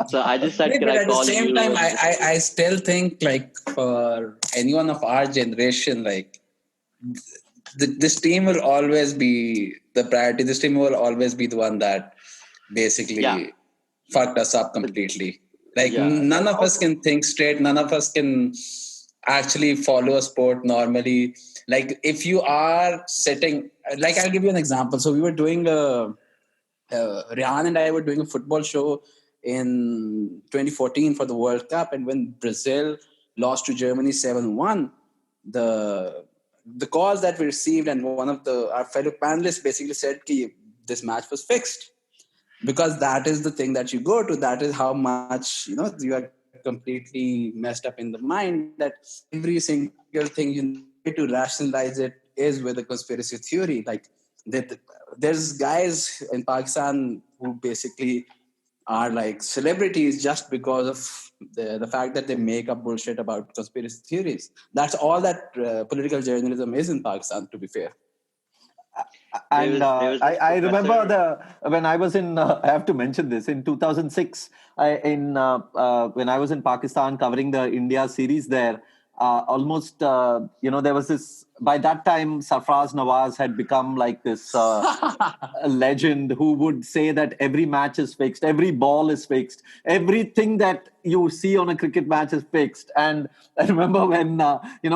Speaker 4: So I just said,
Speaker 3: Yeah,
Speaker 4: "Can
Speaker 3: but
Speaker 4: I
Speaker 3: at the
Speaker 4: call
Speaker 3: same
Speaker 4: you?"
Speaker 3: time, I still think like for anyone of our generation, like this team will always be the priority. This team will always be the one that basically
Speaker 4: Yeah.
Speaker 3: fucked us up completely. Like
Speaker 4: Yeah.
Speaker 3: none of us can think straight. None of us can actually follow a sport normally. Like if you are sitting, like I'll give you an example. So we were doing Rihan and I were doing a football show in 2014 for the World Cup, and when Brazil lost to Germany 7-1, the calls that we received, and one of our fellow panelists basically said that this match was fixed, because that is the thing that you go to. That is how much you are completely messed up in the mind, that every single thing you need to rationalize it is with a conspiracy theory. Like there's guys in Pakistan who basically are like celebrities just because of the fact that they make up bullshit about conspiracy theories. That's all that political journalism is in Pakistan, to be fair.
Speaker 2: And
Speaker 4: There was this
Speaker 2: I remember
Speaker 4: professor-
Speaker 2: when I was in, I have to mention this, in 2006, when I was in Pakistan covering the India series there, almost, there was this, by that time, Sarfraz Nawaz had become like this a legend who would say that every match is fixed, every ball is fixed, everything that you see on a cricket match is fixed. And I remember when,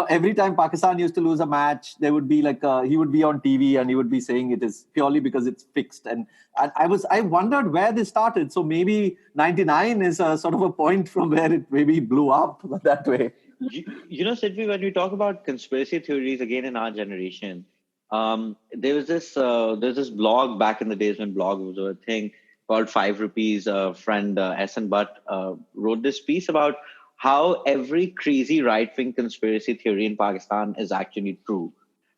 Speaker 2: every time Pakistan used to lose a match, there would be like, he would be on TV and he would be saying it is purely because it's fixed. And I wondered where this started. So maybe 99 is a sort of a point from where it maybe blew up that way.
Speaker 4: Sidvi, when we talk about conspiracy theories again in our generation, there's this blog back in the days when blog was a thing called 5 Rupees. Friend S.N. Butt wrote this piece about how every crazy right-wing conspiracy theory in Pakistan is actually true.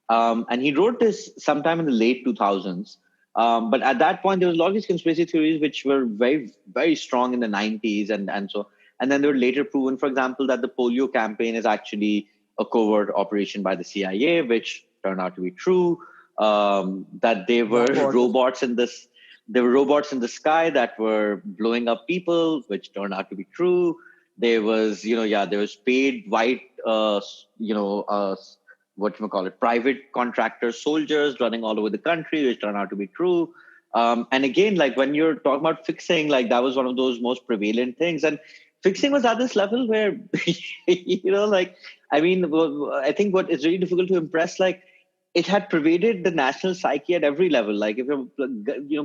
Speaker 4: And he wrote this sometime in the late 2000s. But at that point, there was a lot of these conspiracy theories which were very, very strong in the 90s. And then they were later proven, for example, that the polio campaign is actually a covert operation by the CIA, which turned out to be true. That there were robots in the sky that were blowing up people, which turned out to be true. There was paid white, private contractor soldiers running all over the country, which turned out to be true. And again, like when you're talking about fixing, like that was one of those most prevalent things. And fixing was at this level where, I think what is really difficult to impress, like it had pervaded the national psyche at every level. Like if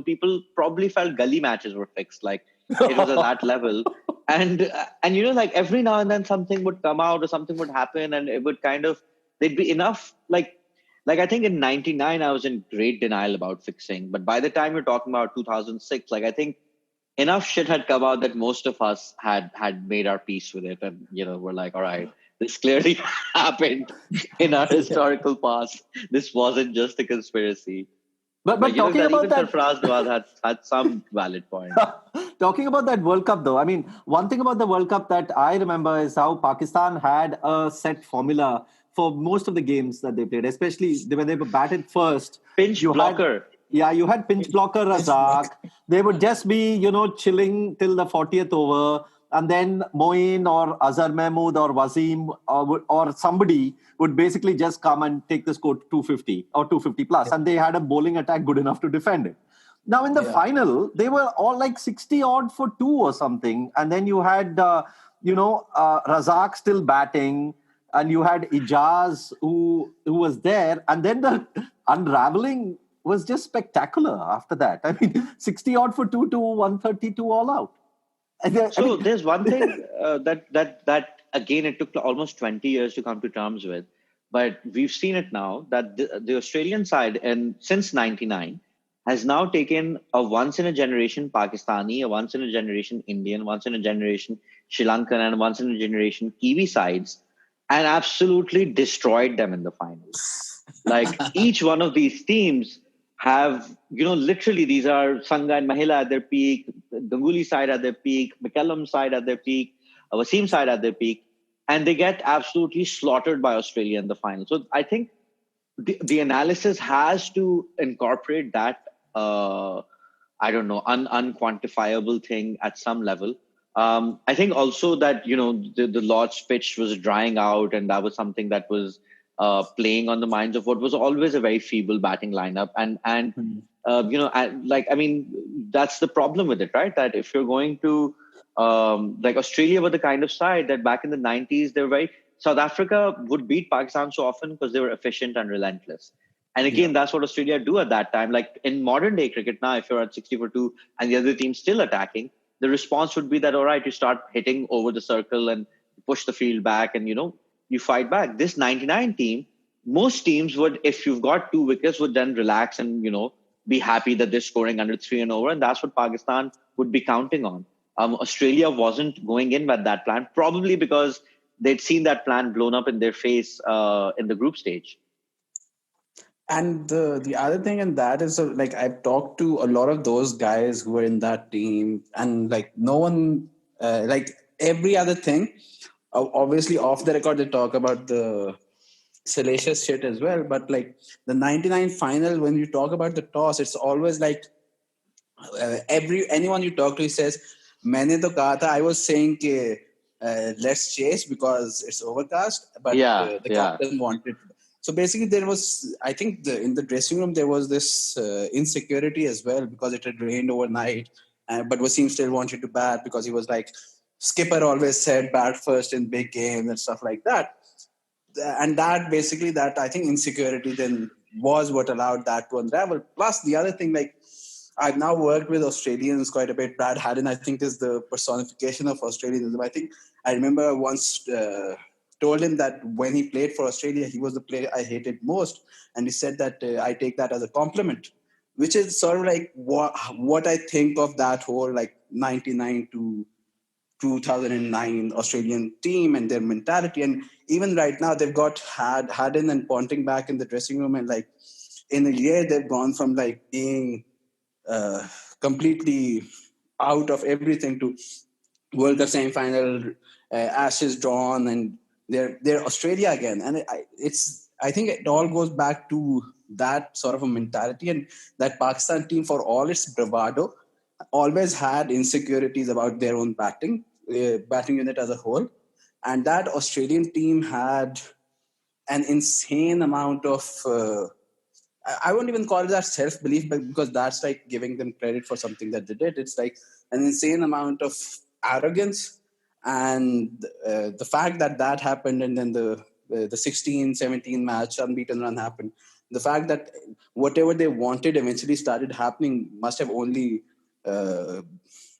Speaker 4: people probably felt gully matches were fixed, like it was at that level. And like every now and then something would come out or something would happen, and it would there'd be enough, like I think in 99, I was in great denial about fixing. But by the time you're talking about 2006, like I think enough shit had come out that most of us had made our peace with it. And, we're like, all right, this clearly happened in our historical past. This wasn't just a conspiracy.
Speaker 2: But talking about that,
Speaker 4: Sarfraz Nawaz had some valid point.
Speaker 2: Talking about that World Cup, though, I mean, one thing about the World Cup that I remember is how Pakistan had a set formula for most of the games that they played, especially when they were batted first.
Speaker 4: Pinch blocker.
Speaker 2: You had pinch blocker Razzaq. They would just be, chilling till the 40th over. And then Moeen or Azhar Mahmood or Wasim or somebody would basically just come and take the score 250 or 250 plus. Yeah. And they had a bowling attack good enough to defend it. Now, in the final, they were all like 60 odd for 2 or something. And then you had, Razzaq still batting. And you had Ijaz who was there. And then the unraveling was just spectacular after that. I mean, 60 odd for 2 to 132 all out.
Speaker 4: There's one thing that again, it took almost 20 years to come to terms with. But we've seen it now that the Australian side, and since 99, has now taken a once-in-a-generation Pakistani, a once-in-a-generation Indian, once-in-a-generation Sri Lankan, and once-in-a-generation Kiwi sides, and absolutely destroyed them in the finals. Like each one of these teams have, literally these are Sangha and Mahela at their peak, Ganguly side at their peak, McCallum side at their peak, Wasim side at their peak, and they get absolutely slaughtered by Australia in the final. So I think the analysis has to incorporate that, I don't know, unquantifiable thing at some level. I think also that, the Lord's pitch was drying out, and that was something that was playing on the minds of what was always a very feeble batting lineup. That's the problem with it, right? That if you're going to, like Australia were the kind of side that back in the 90s, they were very, South Africa would beat Pakistan so often because they were efficient and relentless. And again, that's what Australia do at that time. Like in modern day cricket now, if you're at 60 for 2 and the other team's still attacking, the response would be that, all right, you start hitting over the circle and push the field back and, you fight back. This 99 team, most teams would, if you've got 2 wickets, would then relax and, be happy that they're scoring under 3 and over. And that's what Pakistan would be counting on. Australia wasn't going in with that plan, probably because they'd seen that plan blown up in their face in the group stage.
Speaker 3: And the other thing in that is, like, I've talked to a lot of those guys who were in that team, and like no one, like every other thing, obviously off the record they talk about the salacious shit as well. But like the 99 final, when you talk about the toss, it's always like anyone you talk to, he says, "Maine to kaha tha," I was saying ke, let's chase because it's overcast, but the captain wanted. So basically, there was, I think, in the dressing room there was this insecurity as well because it had rained overnight. But Wasim still wanted to bat because he was like, skipper always said bat first in big games and stuff like that. And that basically, that I think insecurity then was what allowed that to unravel. Plus the other thing, like I've now worked with Australians quite a bit. Brad Haddon, I think, is the personification of Australianism. I think I remember once told him that when he played for Australia, he was the player I hated most. And he said that I take that as a compliment, which is sort of like what I think of that whole like 99 to 2009 Australian team and their mentality. And even right now, they've got Haddon and Ponting back in the dressing room. And like in a year, they've gone from like being completely out of everything to World Cup semi-final, Ashes drawn, and they're Australia again. And I think it all goes back to that sort of a mentality. And that Pakistan team, for all its bravado, always had insecurities about their own batting unit as a whole. And that Australian team had an insane amount of I won't even call it that self-belief, but because that's like giving them credit for something that they did. It's like an insane amount of arrogance. And the fact that happened, and then the 16-17 match unbeaten run happened, the fact that whatever they wanted eventually started happening must have only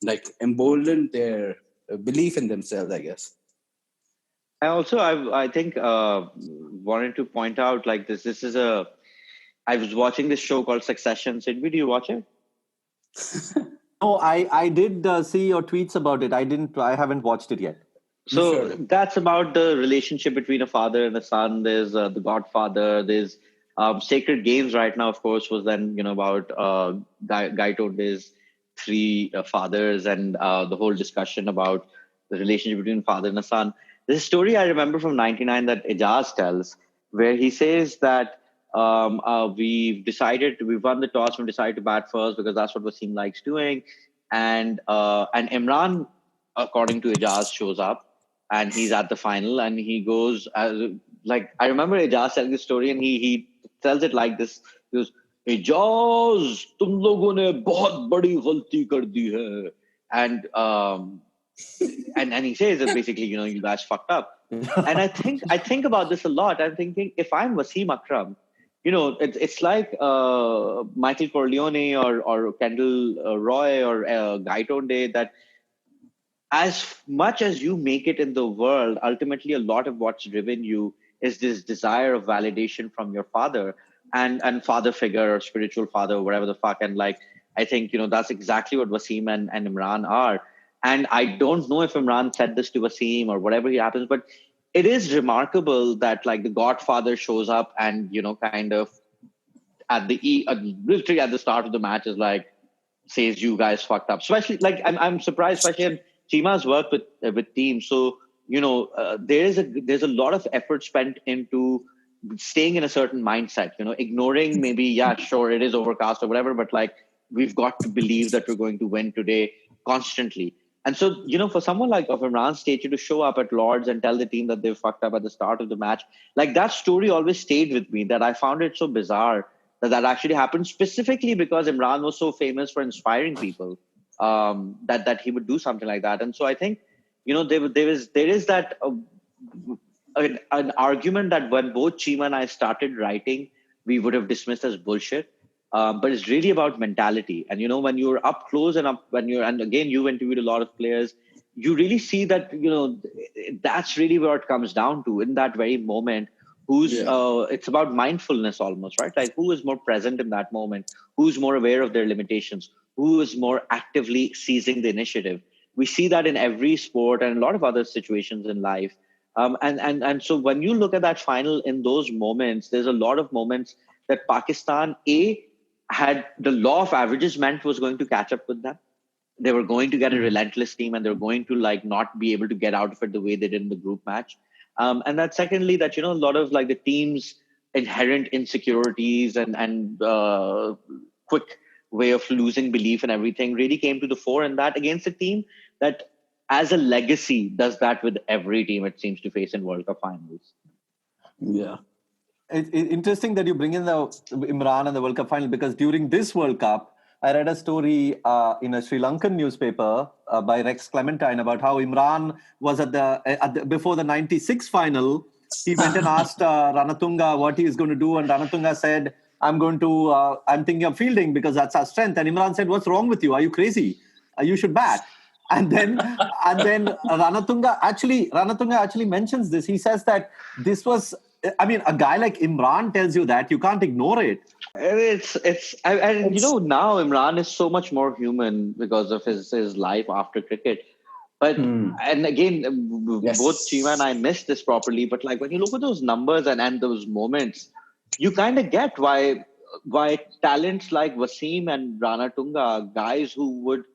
Speaker 3: like emboldened their belief in themselves, I guess.
Speaker 4: I also, I think, wanted to point out, like, this is I was watching this show called Succession. Sidvi, do you watch it?
Speaker 2: No, I did see your tweets about it. I haven't watched it yet.
Speaker 4: So that's about the relationship between a father and a son. There's The Godfather. There's Sacred Games right now, of course, was then, about Guy Tonde's 3 fathers and the whole discussion about the relationship between a father and a son. There's a story I remember from 99 that Ijaz tells, where he says that we've won the toss, we decided to bat first because that's what Wasim likes doing. And Imran, according to Ijaz, shows up and he's at the final and he goes, like, I remember Ijaz telling this story and he tells it like this. He goes, Ijaz, tum logon ne bahut badi ghalti kar di hai. And he says that basically, you guys fucked up. And I think about this a lot. I'm thinking, if I'm Wasim Akram, it's like Michael Corleone or Kendall Roy or Guy Tonde, that as much as you make it in the world, ultimately a lot of what's driven you is this desire of validation from your father and father figure or spiritual father or whatever the fuck. And like, I think, that's exactly what Wasim and Imran are. And I don't know if Imran said this to Wasim or whatever happens, but it is remarkable that like the Godfather shows up and, kind of literally at the start of the match is like, says you guys fucked up. Especially like I'm surprised, especially in Chima's work with teams. So there's a lot of effort spent into staying in a certain mindset. Ignoring maybe sure it is overcast or whatever, but like we've got to believe that we're going to win today constantly. And so for someone like of Imran's stature to show up at Lords and tell the team that they fucked up at the start of the match, like that story always stayed with me. That I found it so bizarre that actually happened, specifically because Imran was so famous for inspiring people, that he would do something like that. And so I think, there is that an argument that when both Chima and I started writing, we would have dismissed as bullshit. But it's really about mentality. And, when you're up close and and again, you've interviewed a lot of players, you really see that, that's really where it comes down to in that very moment. It's about mindfulness almost, right? Like who is more present in that moment? Who's more aware of their limitations? Who is more actively seizing the initiative? We see that in every sport and a lot of other situations in life. And so when you look at that final in those moments, there's a lot of moments that Pakistan, had the law of averages meant was going to catch up with them. They were going to get a relentless team and they're going to like not be able to get out of it the way they did in the group match. And that secondly, that, a lot of like the team's inherent insecurities and quick way of losing belief and everything really came to the fore, and that against a team that as a legacy does that with every team it seems to face in World Cup finals.
Speaker 3: Yeah.
Speaker 2: It's interesting that you bring in the Imran and the World Cup final, because during this World Cup, I read a story in a Sri Lankan newspaper by Rex Clementine about how Imran was before the 96 final. He went and asked Ranatunga what he is going to do, and Ranatunga said, I'm thinking of fielding because that's our strength. And Imran said, what's wrong with you? Are you crazy? You should bat. And then Ranatunga actually mentions this. He says that this was, I mean, a guy like Imran tells you that, you can't ignore it.
Speaker 4: Now Imran is so much more human because of his life after cricket. But, and again, both Chima and I missed this properly, but like when you look at those numbers and those moments, you kind of get why talents like Wasim and Ranatunga, guys who would,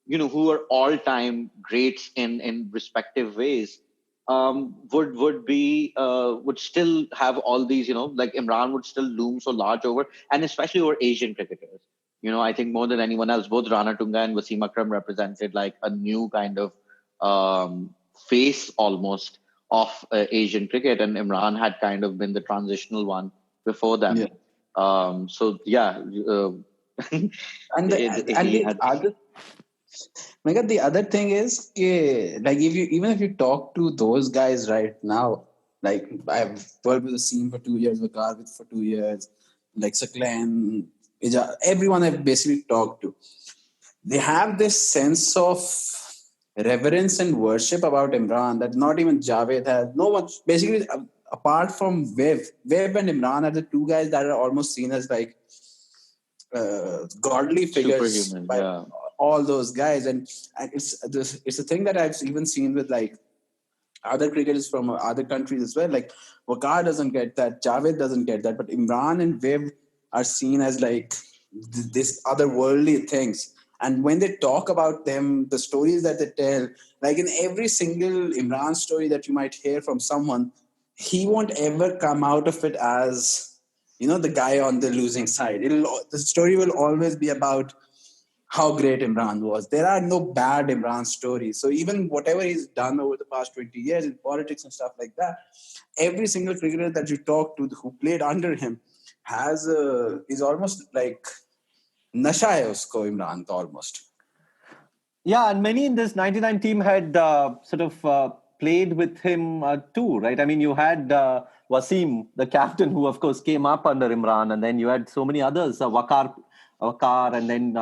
Speaker 4: who are all-time greats in respective ways, would still have all these, like Imran would still loom so large over, and especially over Asian cricketers. I think more than anyone else, both Ranatunga and Wasim Akram represented like a new kind of face almost of Asian cricket, and Imran had kind of been the transitional one before them.
Speaker 3: Yeah.
Speaker 4: And
Speaker 3: the other thing is, like if you talk to those guys right now, like I've worked with Wasim for 2 years, with Garvit for 2 years, like Saqlain, everyone I've basically talked to, they have this sense of reverence and worship about Imran that not even Javed has. No one, basically, apart from Webb and Imran are the two guys that are almost seen as like godly figures.
Speaker 4: Superhuman,
Speaker 3: by all those guys, and it's a thing that I've even seen with like other cricketers from other countries as well. Like Waqar doesn't get that, Javed doesn't get that, but Imran and Webb are seen as like this otherworldly things. And when they talk about them, the stories that they tell, like in every single Imran story that you might hear from someone, he won't ever come out of it as, the guy on the losing side. The story will always be about how great Imran was. There are no bad Imran stories. So even whatever he's done over the past 20 years in politics and stuff like that, every single cricketer that you talk to who played under him is almost like nasha hai usko, Imran ka almost.
Speaker 2: Yeah, and many in this 99 team had played with him too, right? I mean, you had Wasim, the captain, who of course came up under Imran, and then you had so many others, Waqar, and then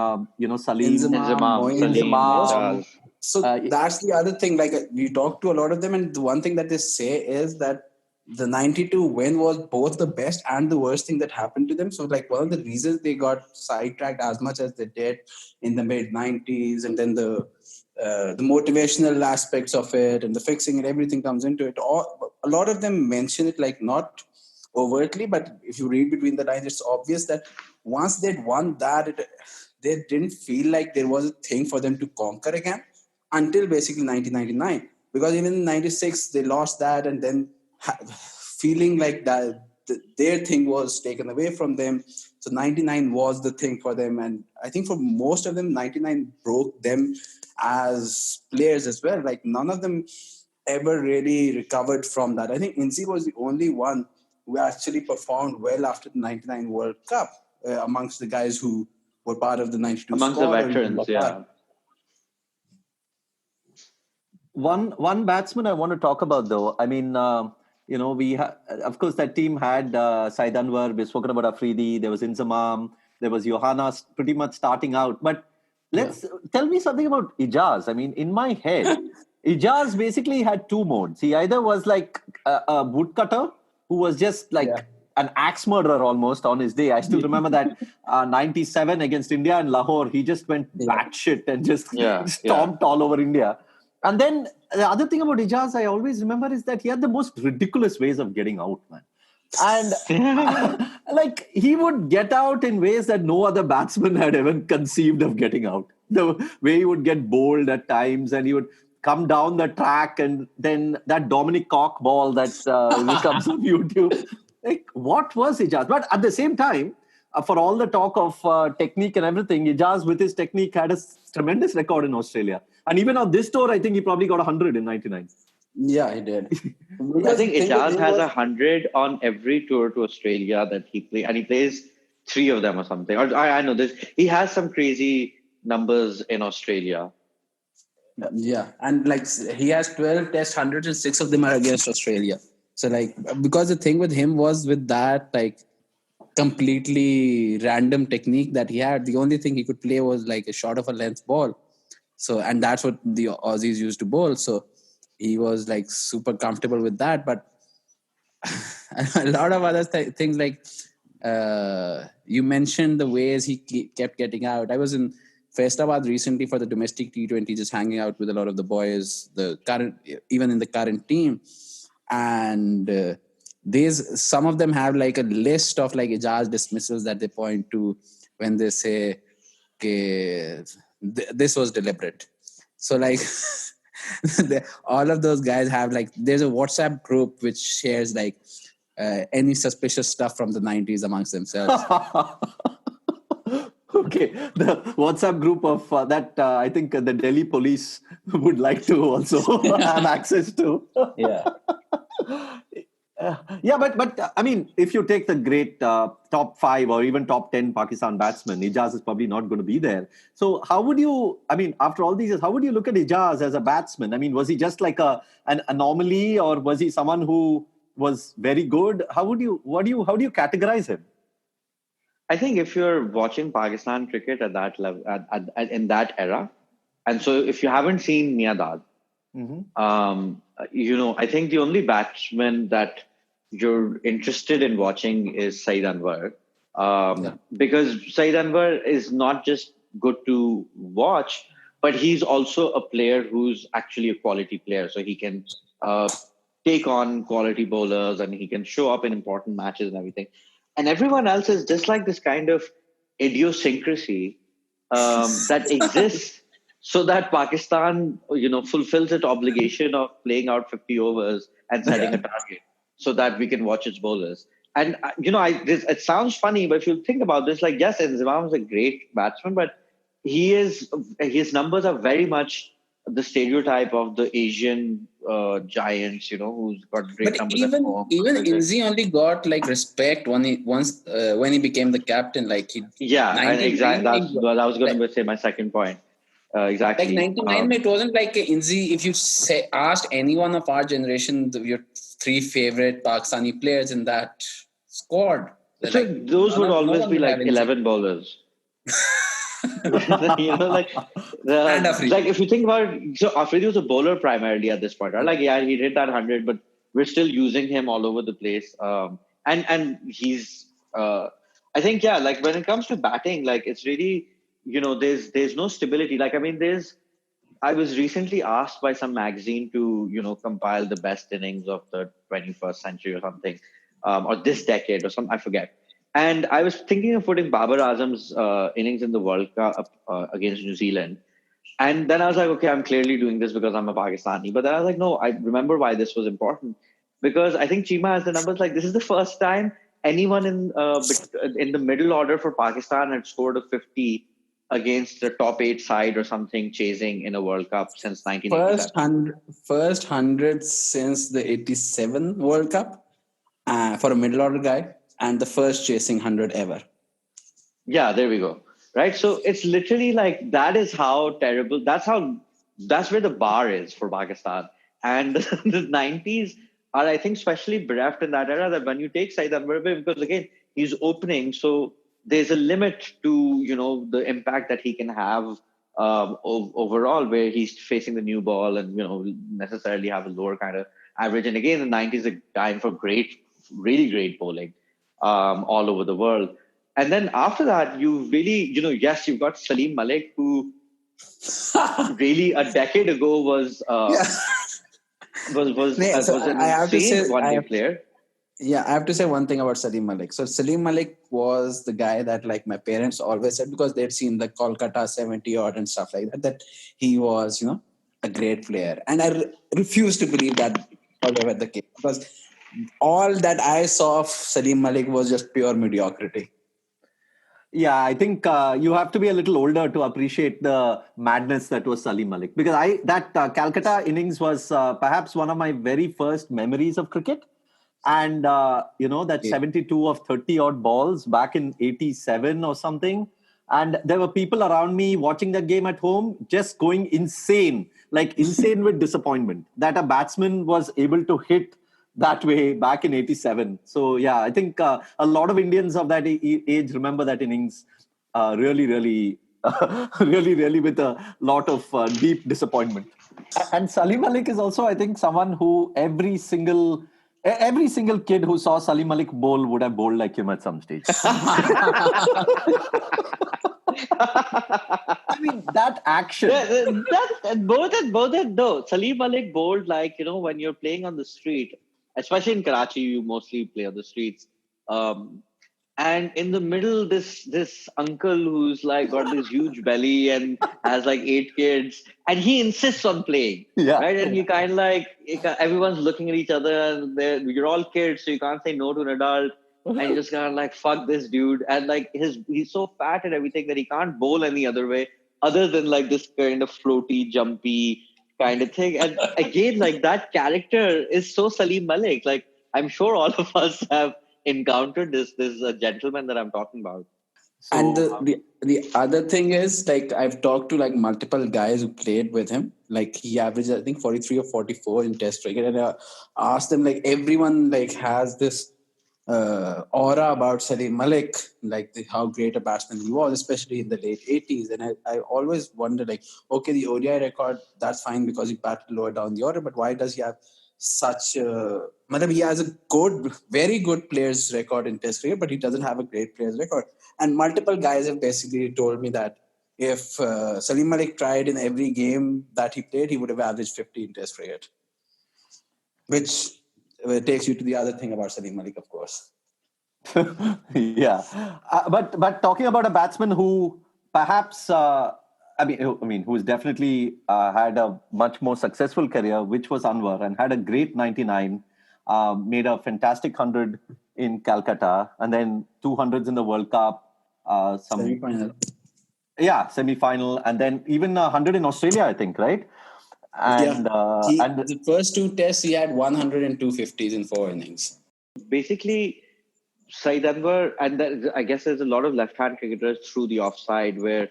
Speaker 2: Salim,
Speaker 3: Inzamam. So that's the other thing. Like we talked to a lot of them, and the one thing that they say is that the 92 win was both the best and the worst thing that happened to them. So like one of the reasons they got sidetracked as much as they did in the mid 90s, and then the motivational aspects of it and the fixing and everything comes into it. A lot of them mention it like not overtly, but if you read between the lines, it's obvious that once they'd won that, they didn't feel like there was a thing for them to conquer again until basically 1999. Because even in 96, they lost that, and then feeling like that their thing was taken away from them. So 99 was the thing for them. And I think for most of them, 99 broke them as players as well. Like none of them ever really recovered from that. I think Inzi was the only one who actually performed well after the 99 World Cup amongst the guys who were part of the 92
Speaker 4: amongst
Speaker 3: squad.
Speaker 4: The veterans, yeah.
Speaker 2: One batsman I want to talk about, though. I mean, of course, that team had Saeed Anwar, we've spoken about Afridi, there was Inzamam, there was Johanna pretty much starting out. But tell me something about Ijaz. I mean, in my head, Ijaz basically had two modes. He either was like a woodcutter who was just like an axe murderer almost on his day. I still remember that 97 against India in Lahore, he just went batshit and just stomped all over India. And then the other thing about Ijaz I always remember is that he had the most ridiculous ways of getting out, man. And like he would get out in ways that no other batsman had ever conceived of getting out. The way he would get bowled at times, and he would come down the track, and then that Dominic Cork ball that comes on YouTube. Like, what was Ijaz? But at the same time, for all the talk of technique and everything, Ijaz with his technique had a tremendous record in Australia. And even on this tour, I think he probably got 100 in 99.
Speaker 3: Yeah, he did.
Speaker 4: I think Ijaz has 100 on every tour to Australia that he plays, and he plays 3 of them or something. Or I know this. He has some crazy numbers in Australia.
Speaker 3: Yeah, and like he has 12 test hundreds and 6 of them are against Australia. So like, because the thing with him was with that like completely random technique that he had, the only thing he could play was like a short of a length ball. So, and that's what the Aussies used to bowl. So he was like super comfortable with that. But a lot of other things like you mentioned the ways he kept getting out. I was in Faistabad recently for the domestic T20, just hanging out with a lot of the boys, even in the current team. And some of them have like a list of like Ijaz dismissals that they point to when they say, okay, this was deliberate. So like all of those guys have like, there's a WhatsApp group which shares like any suspicious stuff from the 90s amongst themselves.
Speaker 2: Okay, the WhatsApp group of that I think the Delhi police would like to also have access to.
Speaker 3: Yeah.
Speaker 2: But I mean, if you take the great top 5 or even top 10 Pakistan batsmen, Ijaz is probably not going to be there. So how would you, I mean, after all these years, how would you look at Ijaz as a batsman? I mean, was he just like an anomaly, or was he someone who was very good? How do you categorize him?
Speaker 4: I think if you're watching Pakistan cricket at that level, in that era, and so if you haven't seen Miadad, I think the only batsman that you're interested in watching is Saeed Anwar, because Saeed Anwar is not just good to watch, but he's also a player who's actually a quality player. So he can take on quality bowlers, and he can show up in important matches and everything. And everyone else is just like this kind of idiosyncrasy that exists so that Pakistan, fulfills its obligation of playing out 50 overs and setting a target so that we can watch its bowlers. And, it sounds funny, but if you think about this, like, yes, Inzamam is a great batsman, but his numbers are very much the stereotype of the Asian giants, who's got great numbers at home.
Speaker 3: Even Inzi only got like respect when he became the captain. Like
Speaker 4: exactly. I was going to say my second point. Exactly.
Speaker 3: Like 99, it wasn't like Inzi. If you asked anyone of our generation, your 3 favorite Pakistani players in that squad,
Speaker 4: so like, those would always be like 11 bowlers. Like if you think about it, so Afridi was a bowler primarily at this point, right? Like, yeah, he hit that 100, but we're still using him all over the place. And he's, I think, like when it comes to batting, like it's really, there's no stability. Like, I mean, I was recently asked by some magazine to, compile the best innings of the 21st century or something. or this decade or something, I forget. And I was thinking of putting Babar Azam's innings in the World Cup against New Zealand. And then I was like, okay, I'm clearly doing this because I'm a Pakistani. But then I was like, no, I remember why this was important. Because I think Chima has the numbers like this is the first time anyone in the middle order for Pakistan had scored a 50 against the top 8 side or something chasing in a World Cup since 1987.
Speaker 3: First 100 since the 87 World Cup for a middle order guy, and the first chasing 100 ever.
Speaker 4: Yeah, there we go. Right. So it's literally like that is how terrible. That's where the bar is for Pakistan. And the 90s are, I think, especially bereft in that era that when you take Saeed Anwar away, because again, he's opening. So there's a limit to, the impact that he can have overall, where he's facing the new ball and, necessarily have a lower kind of average. And again, the 90s are time for really great bowling all over the world. And then after that, you really, yes, you've got Salim Malik, who really a decade ago was an insane one-day player.
Speaker 3: Yeah, I have to say one thing about Salim Malik. So Salim Malik was the guy that like my parents always said, because they'd seen the Kolkata 70 odd and stuff like that he was, a great player. And I refuse to believe that was ever the case, because all that I saw of Salim Malik was just pure mediocrity.
Speaker 2: Yeah, I think you have to be a little older to appreciate the madness that was Salim Malik. Because that Calcutta innings was perhaps one of my very first memories of cricket. And, that 72 of 30 odd balls back in 87 or something. And there were people around me watching that game at home just going insane, like insane with disappointment that a batsman was able to hit that way back in 87. So, yeah, I think a lot of Indians of that age remember that innings really, really, really with a lot of deep disappointment. And Salim Malik is also, I think, someone who every single kid who saw Salim Malik bowl would have bowled like him at some stage. I mean, that action.
Speaker 4: Both Salim Malik bowled like, when you're playing on the street, especially in Karachi, you mostly play on the streets. And in the middle, this uncle who's like got this huge belly and has like 8 kids, and he insists on playing.
Speaker 2: Yeah.
Speaker 4: Right. And you kind of like, everyone's looking at each other and you're all kids, so you can't say no to an adult. And you just kind of like, fuck this dude. And like he's so fat and everything that he can't bowl any other way other than like this kind of floaty, jumpy kind of thing. And again, like that character is so Salim Malik. Like I'm sure all of us have encountered this gentleman that I'm talking about.
Speaker 3: So, and the other thing is, like, I've talked to like multiple guys who played with him. Like he averaged, I think, 43 or 44 in Test cricket, and I asked them, like, everyone like has this aura about Salim Malik, like how great a batsman he was, especially in the late 80s. And I always wonder, like, okay, the ODI record, that's fine because he batted lower down the order, but why does he have such he has a very good players record in Test cricket, but he doesn't have a great players record. And multiple guys have basically told me that if Salim Malik tried in every game that he played, he would have averaged 50 in Test cricket, which takes you to the other thing about Salim Malik, of course.
Speaker 2: Yeah, but talking about a batsman who perhaps who's definitely had a much more successful career, which was Anwar, and had a great 99, made a fantastic 100 in Calcutta, and then 200s in the World Cup.
Speaker 3: Semi-final.
Speaker 2: Yeah, semi-final, and then even 100 in Australia, I think, right? And,
Speaker 3: the first 2 tests, he had 100 and 250s in 4 innings.
Speaker 4: Basically, Saeed Anwar, and I guess there's a lot of left-hand cricketers through the offside where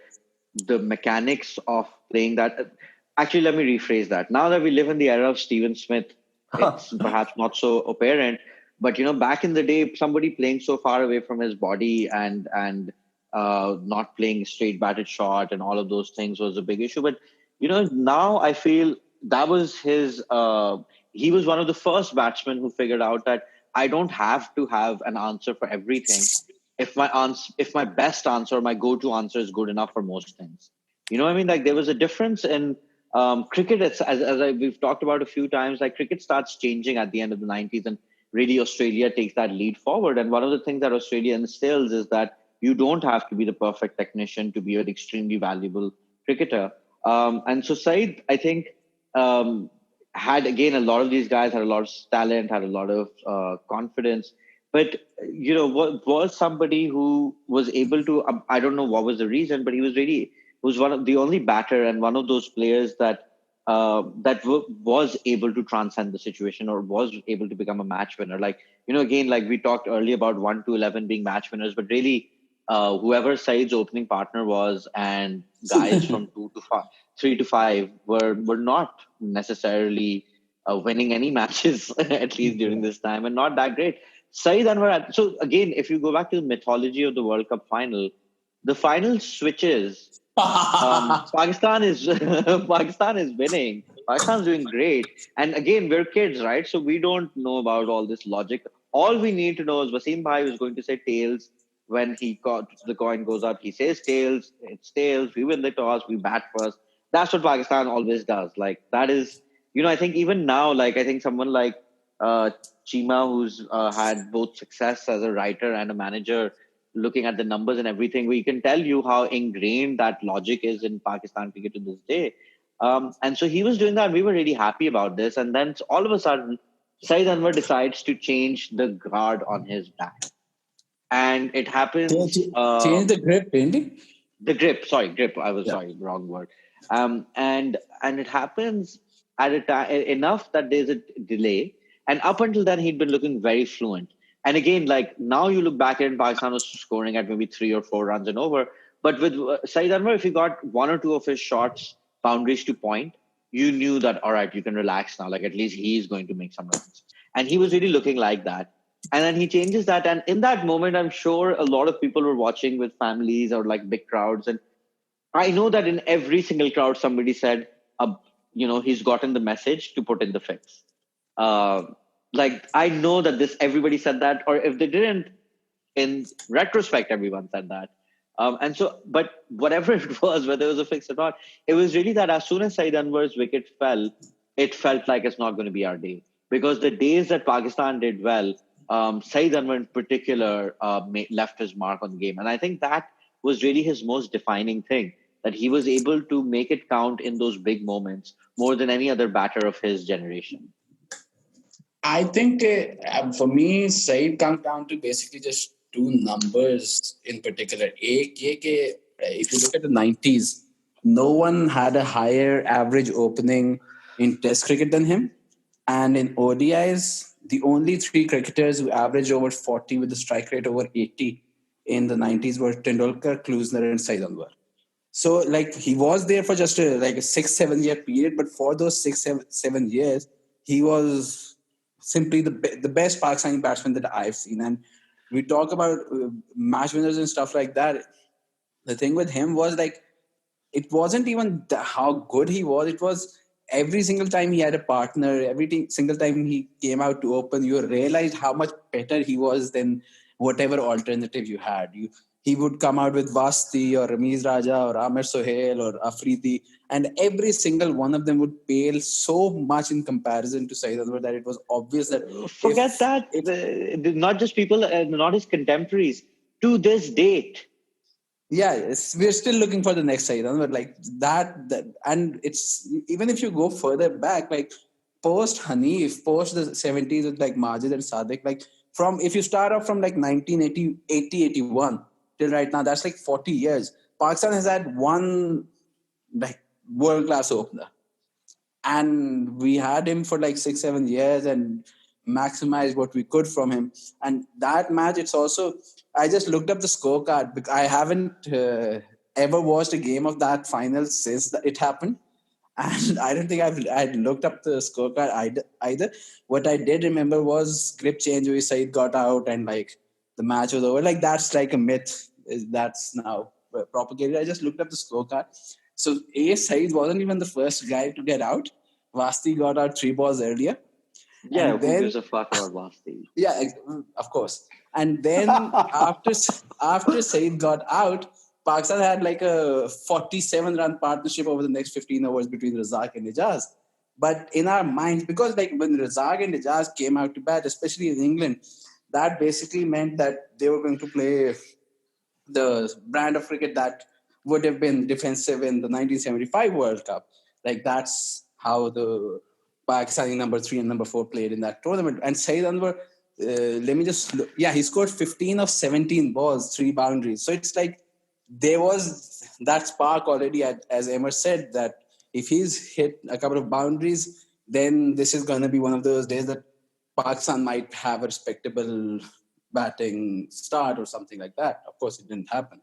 Speaker 4: the mechanics of playing that. Actually, let me rephrase that. Now that we live in the era of Steven Smith, it's perhaps not so apparent. But back in the day, somebody playing so far away from his body and not playing straight batted shot and all of those things was a big issue. But now I feel that was his. He was one of the first batsmen who figured out that I don't have to have an answer for everything. If my best answer, my go-to answer is good enough for most things. You know what I mean? Like there was a difference in cricket. As we've talked about a few times, like cricket starts changing at the end of the 90s and really Australia takes that lead forward. And one of the things that Australia instills is that you don't have to be the perfect technician to be an extremely valuable cricketer. And so Saeed, I think, had, again, a lot of these guys had a lot of talent, had a lot of confidence. But, was somebody who was able to, I don't know what was the reason, but he was one of the only batter and one of those players that was able to transcend the situation or was able to become a match winner. Like, again, like we talked earlier about 1 to 11 being match winners, but really whoever Saeed's opening partner was and guys from 2 to 5, 3 to 5 were not necessarily winning any matches, at least during this time, and not that great. Saeed Anwar. So again, if you go back to the mythology of the World Cup final, the final switches. Pakistan is Pakistan is winning. Pakistan's doing great. And again, we're kids, right? So we don't know about all this logic. All we need to know is Wasim Bhai was going to say tails when the coin goes up. He says tails. It's tails. We win the toss. We bat first. That's what Pakistan always does. Like that is, I think even now, like I think someone like Chima, who's had both success as a writer and a manager, looking at the numbers and everything, we can tell you how ingrained that logic is in Pakistan cricket to this day. And so he was doing that. We were really happy about this. And then all of a sudden, Saeed Anwar decides to change the guard on his bat. And it happens...
Speaker 3: Change the grip, didn't he?
Speaker 4: The grip. Sorry, wrong word. And it happens at a time enough that there's a delay. And up until then, he'd been looking very fluent. And again, like now you look back at Pakistan was scoring at maybe 3 or 4 runs and over. But with Saeed Anwar, if he got 1 or 2 of his shots boundaries to point, you knew that, all right, you can relax now. Like at least he's going to make some runs. And he was really looking like that. And then he changes that. And in that moment, I'm sure a lot of people were watching with families or like big crowds. And I know that in every single crowd, somebody said, he's gotten the message to put in the fix. Like, I know that everybody said that, or if they didn't, in retrospect, everyone said that. But whatever it was, whether it was a fix or not, it was really that as soon as Saeed Anwar's wicket fell, it felt like it's not going to be our day. Because the days that Pakistan did well, Saeed Anwar in particular left his mark on the game. And I think that was really his most defining thing, that he was able to make it count in those big moments more than any other batter of his generation.
Speaker 3: I think for me, Saeed comes down to basically just 2 numbers in particular. If you look at the 90s, no one had a higher average opening in Test cricket than him. And in ODIs, the only 3 cricketers who averaged over 40 with a strike rate over 80 in the 90s were Tendulkar, Klusner, and Saeed Anwar. So, like, he was there for just a 6-7 year period, but for those 6-7 years, he was simply the best Pakistani batsman that I've seen. And we talk about match winners and stuff like that. The thing with him was it wasn't even how good he was. It was every single time he had a partner, every single time he came out to open, you realized how much better he was than whatever alternative you had. He would come out with Vasti or Ramiz Raja or Amir Sohail or Afridi, and every single one of them would pale so much in comparison to Saeed Anwar that it was obvious that...
Speaker 4: Not just people, not his contemporaries, to this date.
Speaker 3: Yeah, we're still looking for the next Saeed Anwar, like that. And it's, even if you go further back, like post Hanif, post the 70s with like Majid and Sadiq, if you start off from 1980, 81 till right now, that's 40 years. Pakistan has had one world-class opener. And we had him for 6-7 years and maximized what we could from him. And that match, it's also... I just looked up the scorecard because I haven't ever watched a game of that final since it happened. And I don't think I'd looked up the scorecard either. What I did remember was grip change where Saeed got out and the match was over. That's a myth. That's now propagated. I just looked up the scorecard. So Saeed wasn't even the first guy to get out. Vasti got out 3 balls earlier.
Speaker 4: Yeah, who gives a fuck about Vasti?
Speaker 3: Yeah, of course. And then after Saeed got out, Pakistan had a 47-run partnership over the next 15 overs between Razzaq and Ijaz. But in our minds, because like when Razzaq and Ijaz came out to bat, especially in England, that basically meant that they were going to play the brand of cricket that would have been defensive in the 1975 World Cup. Like that's how the Pakistani number 3 and number 4 played in that tournament. And Saeed Anwar, let me just look. Yeah, he scored 15 of 17 balls, 3 boundaries. So it's like there was that spark already, as Emmer said, that if he's hit a couple of boundaries, then this is going to be one of those days that Pakistan might have a respectable batting start or something like that. Of course, it didn't happen.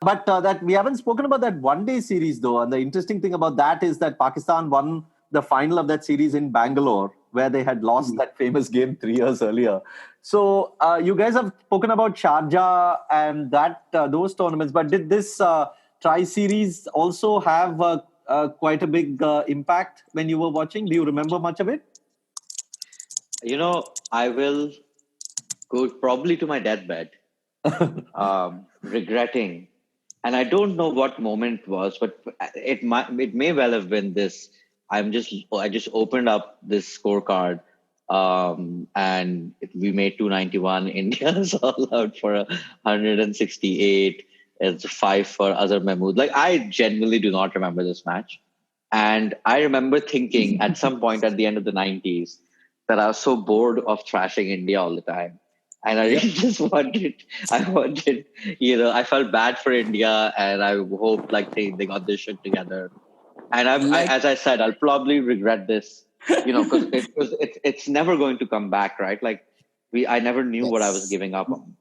Speaker 2: But that we haven't spoken about that one-day series, though. And the interesting thing about that is that Pakistan won the final of that series in Bangalore, where they had lost that famous game 3 years earlier. So you guys have spoken about Sharjah and that those tournaments, but did this tri-series also have quite a big impact when you were watching? Do you remember much of it?
Speaker 4: I will go probably to my deathbed, regretting. And I don't know what moment was, but it may well have been this. I just opened up this scorecard, and we made 291. India's all out for 168. It's 5 for Azhar Mahmood. Like, I genuinely do not remember this match. And I remember thinking at some point at the end of the 90s that I was so bored of thrashing India all the time. And I really just wanted, I felt bad for India, and I hoped they got this shit together. And as I said, I'll probably regret this, because it's never going to come back, right? I never knew what I was giving up on.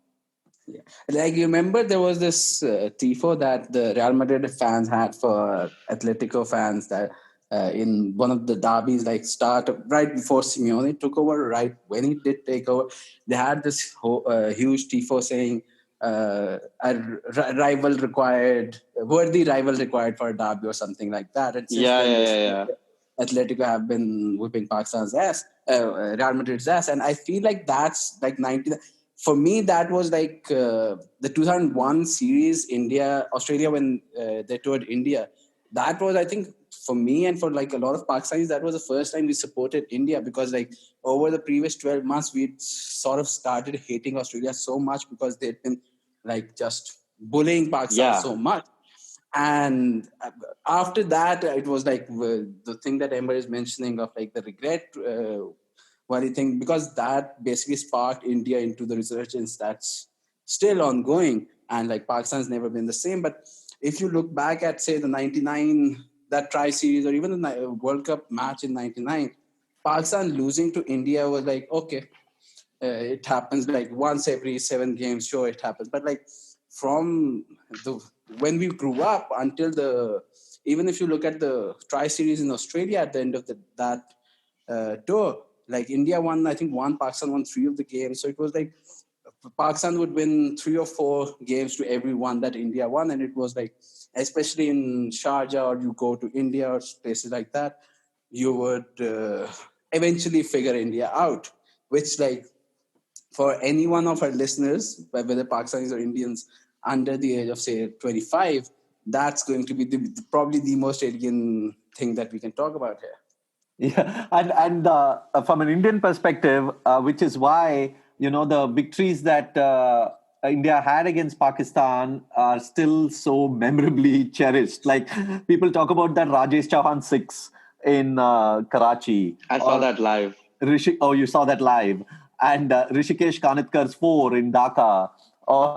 Speaker 3: Yeah. Like, you remember there was this tifo that the Real Madrid fans had for Atletico fans that in one of the derbies, start right before Simeone took over, right when he did take over, they had this huge tifo saying a worthy rival required for a derby or something like that. And since then, Atletico have been whipping Pakistan's ass, Real Madrid's ass, and I feel like that's 90. For me, that was the 2001 series, Australia, when they toured India. That was, I think, for me and for a lot of Pakistanis, that was the first time we supported India, because over the previous 12 months, we sort of started hating Australia so much because they'd been just bullying Pakistan so much. And after that, it was the thing that Ember is mentioning of the regret worry thing, because that basically sparked India into the resurgence that's still ongoing. And Pakistan's never been the same. But if you look back at, say, the 99, that tri-series, or even the World Cup match in 99, Pakistan losing to India was okay, it happens once every 7 games, sure, it happens. But from when we grew up until even if you look at the tri-series in Australia at the end of that tour, India won, I think Pakistan won 3 of the games. So it was Pakistan would win 3 or 4 games to every one that India won. And it was especially in Sharjah, or you go to India or places like that, you would eventually figure India out, which for any one of our listeners, whether Pakistanis or Indians under the age of, say, 25, that's going to be probably the most alien thing that we can talk about here.
Speaker 2: Yeah, and from an Indian perspective, which is why the victories that India had against Pakistan are still so memorably cherished. People talk about that Rajesh Chauhan 6 in Karachi.
Speaker 4: I saw that live.
Speaker 2: You saw that live. And Rishikesh Kanitkar's 4 in Dhaka, or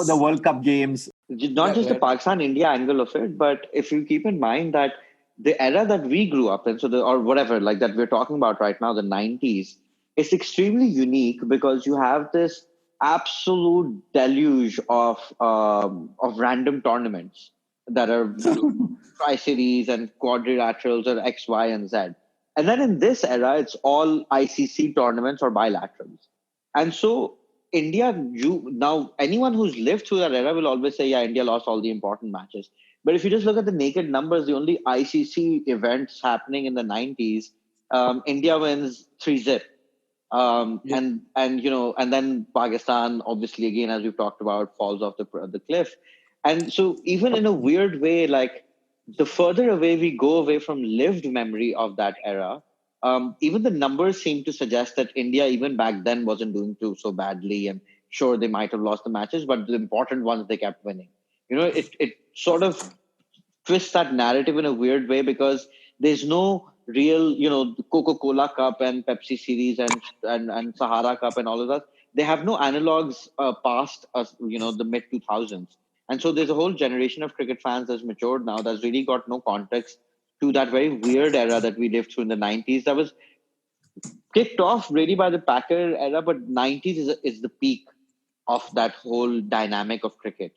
Speaker 2: the World Cup games.
Speaker 4: Not just the Pakistan-India angle of it, but if you keep in mind that the era that we grew up in, or whatever, that we're talking about right now, the 90s, it's extremely unique because you have this absolute deluge of random tournaments that are tri-series and quadrilaterals or X, Y, and Z. And then in this era, it's all ICC tournaments or bilaterals. And so India, now anyone who's lived through that era will always say, yeah, India lost all the important matches. But if you just look at the naked numbers, the only ICC events happening in the 90s, India wins 3-0. And then Pakistan, obviously, again, as we've talked about, falls off the cliff. And so even in a weird way, the further away we go away from lived memory of that era, even the numbers seem to suggest that India, even back then, wasn't doing too so badly. And sure, they might have lost the matches, but the important ones they kept winning. It sort of twists that narrative in a weird way because there's no real, Coca-Cola Cup and Pepsi series and Sahara Cup and all of that. They have no analogs past us, the mid 2000s. And so there's a whole generation of cricket fans that's matured now that's really got no context to that very weird era that we lived through in the 90s. That was kicked off really by the Packer era, but 90s is the peak of that whole dynamic of cricket.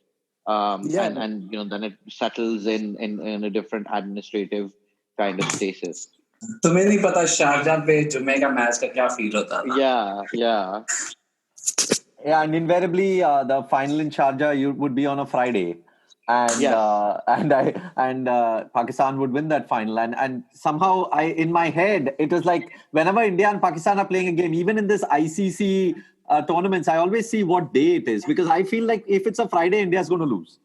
Speaker 4: And then it settles in a different administrative kind of stasis.
Speaker 3: तुम्हें नहीं पता Sharjah पे जुम्मे का match का क्या feel होता था?
Speaker 4: Yeah.
Speaker 2: Yeah, and invariably the final in Sharjah would be on a Friday, and
Speaker 4: Yes.
Speaker 2: Pakistan would win that final, and somehow in my head it was like whenever India and Pakistan are playing a game, even in this ICC tournaments, I always see what day it is because I feel like if it's a Friday, India's going to lose.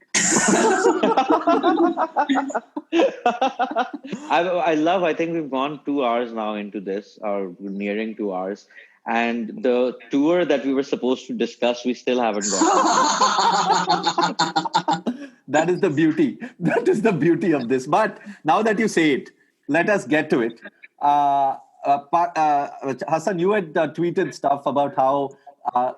Speaker 4: I think we've gone 2 hours now into this, or nearing 2 hours. And the tour that we were supposed to discuss, we still haven't got.
Speaker 2: That is the beauty. That is the beauty of this. But now that you say it, let us get to it. Hassan, you had tweeted stuff about how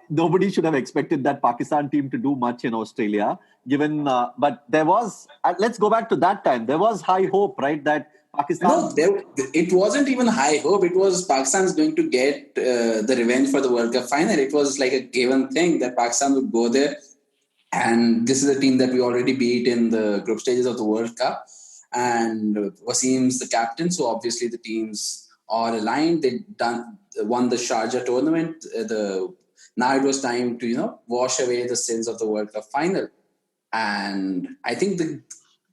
Speaker 2: nobody should have expected that Pakistan team to do much in Australia. But there was, let's go back to that time. There was high hope, right? That Pakistan.
Speaker 3: No, it wasn't even high hope. It was Pakistan's going to get the revenge for the World Cup final. It was like a given thing that Pakistan would go there. And this is a team that we already beat in the group stages of the World Cup. And Wasim's the captain. So obviously the teams are aligned. They won the Sharjah tournament. Now it was time to, wash away the sins of the World Cup final. And I think the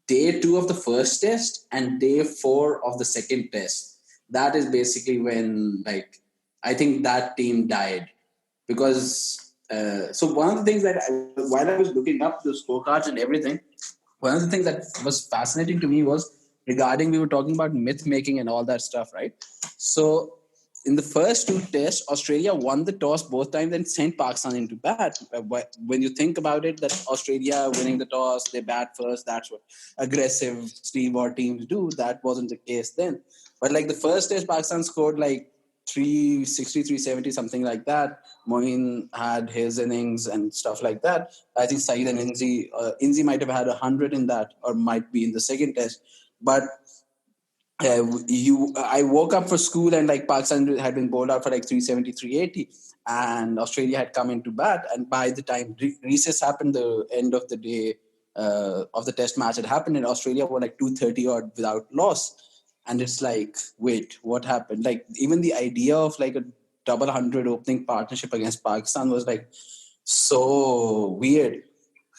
Speaker 3: day 2 of the first test and day 4 of the second test, that is basically when, I think that team died. Because, so one of the things that, while I was looking up the scorecards and everything, one of the things that was fascinating to me was regarding, we were talking about myth making and all that stuff, right? So, in the first 2 tests, Australia won the toss both times and sent Pakistan into bat. When you think about it, that Australia winning the toss, they bat first, that's what aggressive steamboat teams do. That wasn't the case then. But the first test, Pakistan scored 360, 370, something like that. Moeen had his innings and stuff like that. I think Saeed and Inzi might have had 100 in that, or might be in the second test. But I woke up for school and Pakistan had been bowled out for 370, 380, and Australia had come into bat. And by the time recess happened, the end of the day of the test match had happened, and Australia were 230 odd without loss. And it's wait, what happened? Even the idea of a double 100 opening partnership against Pakistan was so weird.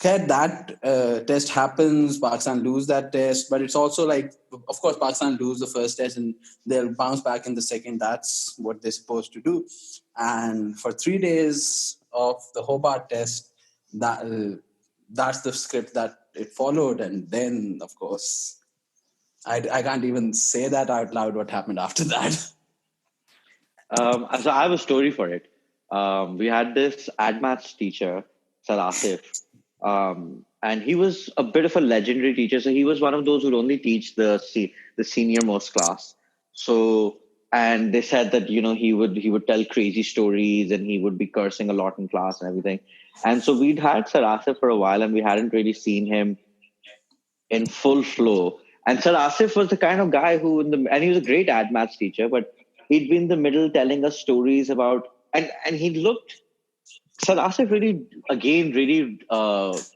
Speaker 3: That test happens, Pakistan lose that test, but it's also of course, Pakistan lose the first test and they'll bounce back in the second. That's what they're supposed to do. And for 3 days of the Hobart test, that's the script that it followed. And then, of course, I can't even say that out loud what happened after that.
Speaker 4: So I have a story for it. We had this ad maths teacher, Sir Asif. And he was a bit of a legendary teacher. So he was one of those who would only teach the senior most class. So, and they said that, he would tell crazy stories and he would be cursing a lot in class and everything. And so we'd had Sir Asif for a while and we hadn't really seen him in full flow. And Sir Asif was the kind of guy who, and he was a great ad maths teacher, but he'd be in the middle telling us stories about, and he looked, Sir Asif really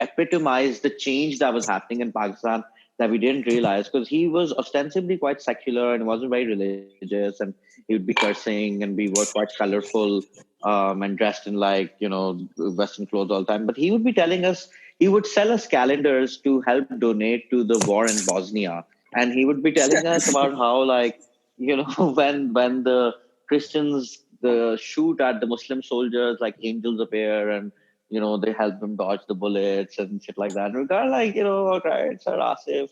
Speaker 4: epitomized the change that was happening in Pakistan that we didn't realize, because he was ostensibly quite secular and wasn't very religious, and he would be cursing and be quite colorful and dressed in Western clothes all the time. But he would be telling us, he would sell us calendars to help donate to the war in Bosnia, and he would be telling us about how when the Christians shoot at the Muslim soldiers, angels appear and they help them dodge the bullets and shit like that. And we're kind of all right, Sir Asif,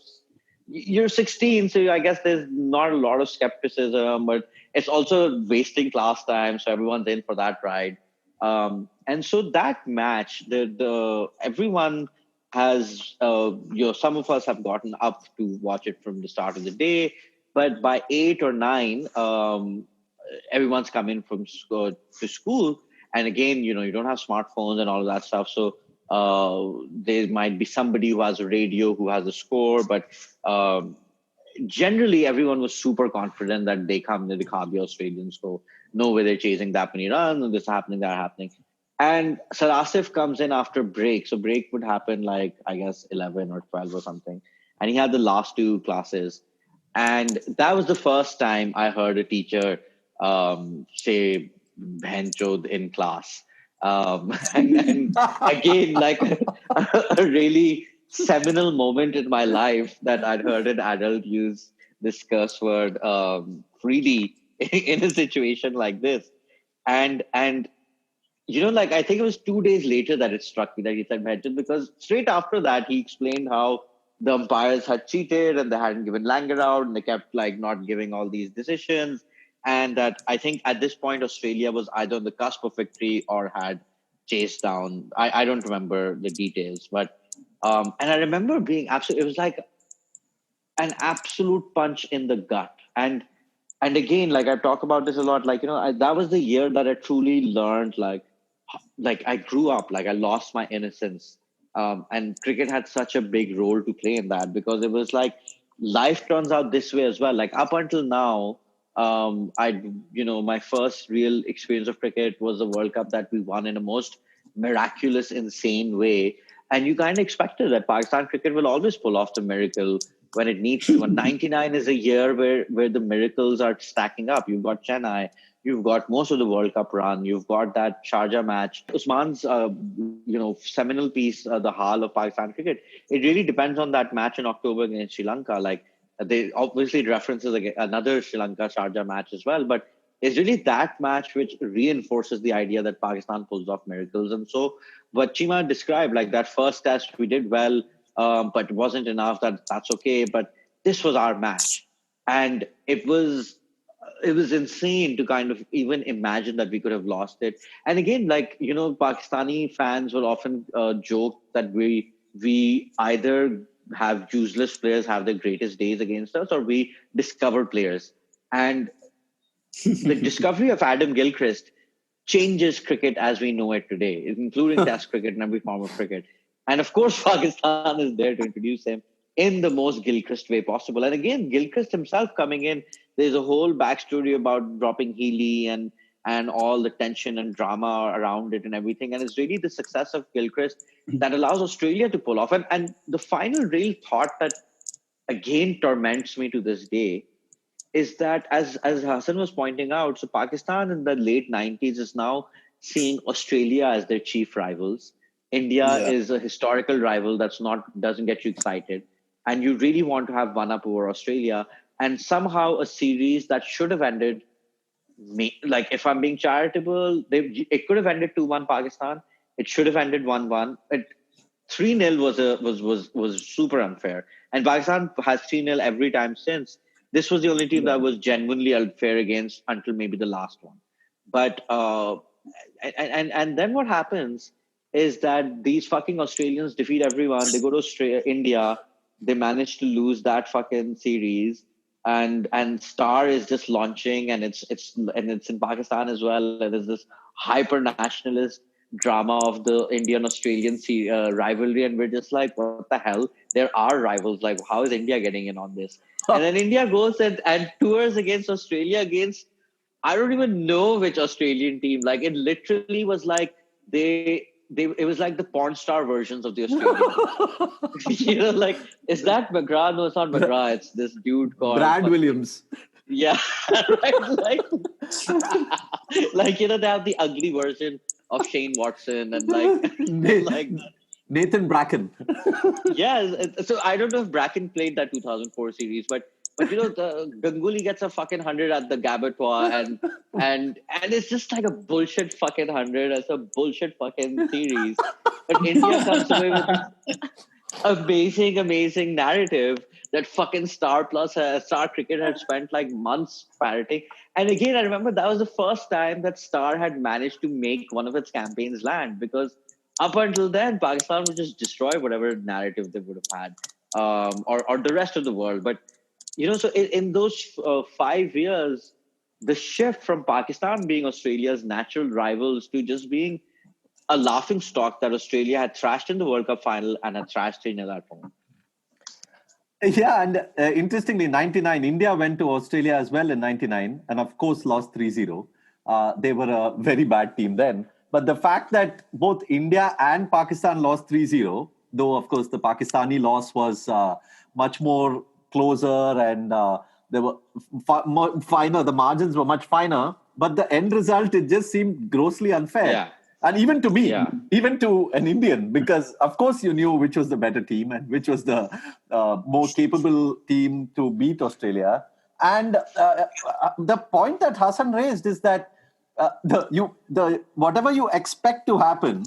Speaker 4: you're 16, so I guess there's not a lot of skepticism, but it's also wasting class time, so everyone's in for that ride. And so that match, the everyone has, some of us have gotten up to watch it from the start of the day, but by 8 or 9, everyone's coming from school to school, and again, you don't have smartphones and all of that stuff, so there might be somebody who has a radio who has a score, but generally everyone was super confident that they come to the Australians go, no way they're chasing that many runs, and this happening, that happening. And Sir Asif comes in after break. So break would happen like, I guess, 11 or 12 or something. And he had the last 2 classes. And that was the first time I heard a teacher say "Bhenchod" in class. And again, like a really seminal moment in my life that I'd heard an adult use this curse word freely in a situation like this. And like, I think it was 2 days later that it struck me that he said "Bhenchod," because straight after that, he explained how the umpires had cheated and they hadn't given Langer out and they kept like not giving all these decisions. And that I think at this point, Australia was either on the cusp of victory or had chased down. I don't remember the details, but and I remember being absolutely, it was like an absolute punch in the gut. And again, like I've talked about this a lot, like, that was the year that I truly learned, like I grew up, like I lost my innocence. And cricket had such a big role to play in that, because it was like life turns out this way as well. Like up until now, my first real experience of cricket was the World Cup that we won in a most miraculous, insane way. And you kind of expected that Pakistan cricket will always pull off the miracle when it needs to. And 99 is a year where the miracles are stacking up. You've got Chennai, you've got most of the World Cup run, you've got that Sharjah match. Usman's, seminal piece, The Hal of Pakistan Cricket, it really depends on that match in October against Sri Lanka. Like, they obviously references another Sri Lanka Sharjah match as well, but it's really that match which reinforces the idea that Pakistan pulls off miracles. And so what Chima described, like that first test, we did well, but it wasn't enough. That's okay. But this was our match. And it was insane to kind of even imagine that we could have lost it. And again, like, Pakistani fans will often joke that we either have useless players have their greatest days against us, or we discover players. And the discovery of Adam Gilchrist changes cricket as we know it today, including Test cricket and every form of cricket. And of course, Pakistan is there to introduce him in the most Gilchrist way possible. And again, Gilchrist himself coming in, there's a whole backstory about dropping Healy and all the tension and drama around it and everything. And it's really the success of Gilchrist that allows Australia to pull off. And the final real thought that again torments me to this day is that, as Hassan was pointing out, so Pakistan in the late 90s is now seeing Australia as their chief rivals. India is a historical rival doesn't get you excited. And you really want to have one up over Australia. And somehow a series that should have ended, like if I'm being charitable, it could have ended 2-1 Pakistan. It should have ended 1-1. 3-0 was super unfair. And Pakistan has 3-0 every time since. This was the only team that was genuinely unfair against until maybe the last one. But and then what happens is that these fucking Australians defeat everyone. They go to India. They manage to lose that fucking series. And Star is just launching, and it's in Pakistan as well. And there's this hyper nationalist drama of the Indian-Australian rivalry, and we're just like, what the hell? There are rivals. Like, how is India getting in on this? And then India goes and tours against Australia against, I don't even know which Australian team. Like, it literally was like it was like the porn star versions of the Australian. Like, is that McGrath? No, it's not McGrath. It's this dude called
Speaker 2: Brad Williams.
Speaker 4: Yeah, right. Like, they have the ugly version of Shane Watson and like
Speaker 2: Nathan Bracken.
Speaker 4: Yeah, so I don't know if Bracken played that 2004 series, but the Ganguly gets a fucking 100 at the Gabatoir, and it's just like a bullshit fucking 100. It's a bullshit fucking series. But India comes away with this amazing narrative that fucking Star Plus, Star Cricket had spent like months parroting. And again, I remember that was the first time that Star had managed to make one of its campaigns land, because up until then, Pakistan would just destroy whatever narrative they would have had, or the rest of the world. But, so in those 5 years, the shift from Pakistan being Australia's natural rivals to just being a laughing stock that Australia had thrashed in the World Cup final and had thrashed India at home.
Speaker 2: Yeah, and interestingly, 99, India went to Australia as well in 99, and of course lost 3-0. They were a very bad team then. But the fact that both India and Pakistan lost 3-0, though of course the Pakistani loss was much more closer, and they were finer, the margins were much finer, but the end result, it just seemed grossly unfair.
Speaker 4: Yeah.
Speaker 2: And even to me, even to an Indian, because of course you knew which was the better team and which was the more capable team to beat Australia. And the point that Hassan raised is that whatever you expect to happen,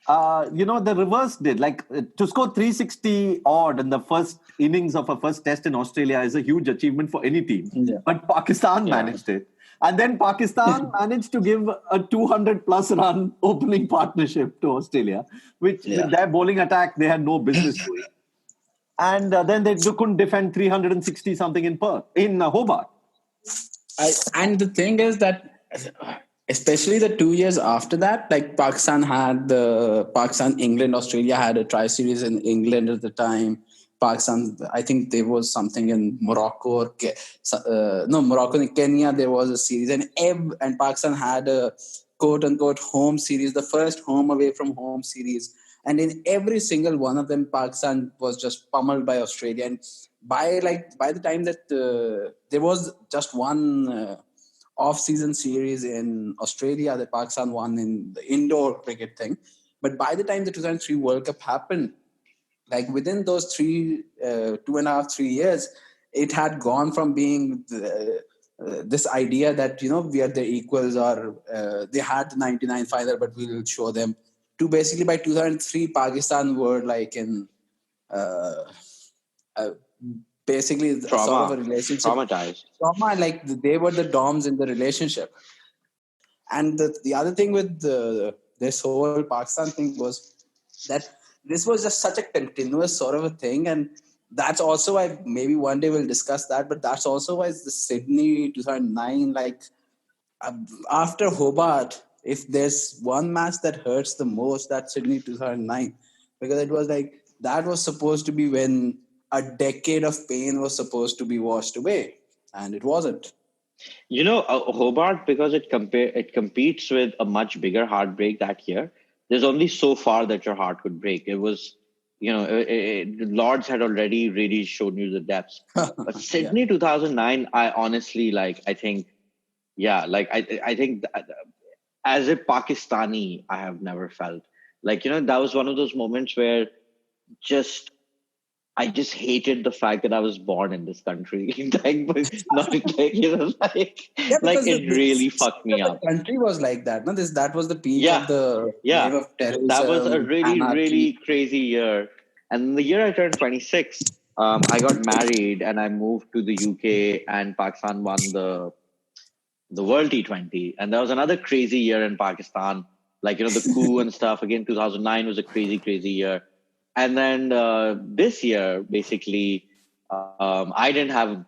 Speaker 2: the reverse did. Like to score 360 odd in the first innings of a first test in Australia is a huge achievement for any team. Yeah. But Pakistan managed it. And then Pakistan managed to give a 200-plus run opening partnership to Australia, which with their bowling attack, they had no business doing. And then they couldn't defend 360-something in Hobart.
Speaker 3: And the thing is that, especially the 2 years after that, like Pakistan, England, Australia had a tri-series in England at the time. Pakistan, I think there was something in Morocco Morocco and Kenya, there was a series, and Pakistan had a quote-unquote home series, the first home away from home series. And in every single one of them, Pakistan was just pummeled by Australia. And by the time that there was just one off-season series in Australia that Pakistan won in the indoor cricket thing. But by the time the 2003 World Cup happened, like within those 2.5, 3 years, it had gone from being this idea that, we are their equals, or they had the 99 final, but we'll show them, to basically by 2003, Pakistan were like in basically sort of a relationship.
Speaker 4: Traumatized.
Speaker 3: Trauma, like they were the doms in the relationship. And the other thing with this whole Pakistan thing was that this was just such a continuous sort of a thing. And that's also why, maybe one day we'll discuss that, but that's also why the Sydney 2009, after Hobart, if there's one match that hurts the most, that's Sydney 2009. Because it was like, that was supposed to be when a decade of pain was supposed to be washed away. And it wasn't.
Speaker 4: Hobart, because it competes with a much bigger heartbreak that year, there's only so far that your heart could break. It was, Lords had already really shown you the depths. But Sydney 2009, I honestly, I think as a Pakistani, I have never felt. That was one of those moments where I just hated the fact that I was born in this country. It really fucked me up.
Speaker 3: The country was like that. No, that was the peak of the wave of terrorism.
Speaker 4: That was a really, really crazy year. And the year I turned 26, I got married and I moved to the UK, and Pakistan won the World T20. And that was another crazy year in Pakistan. The coup and stuff. Again, 2009 was a crazy, crazy year. And then this year, basically, I didn't have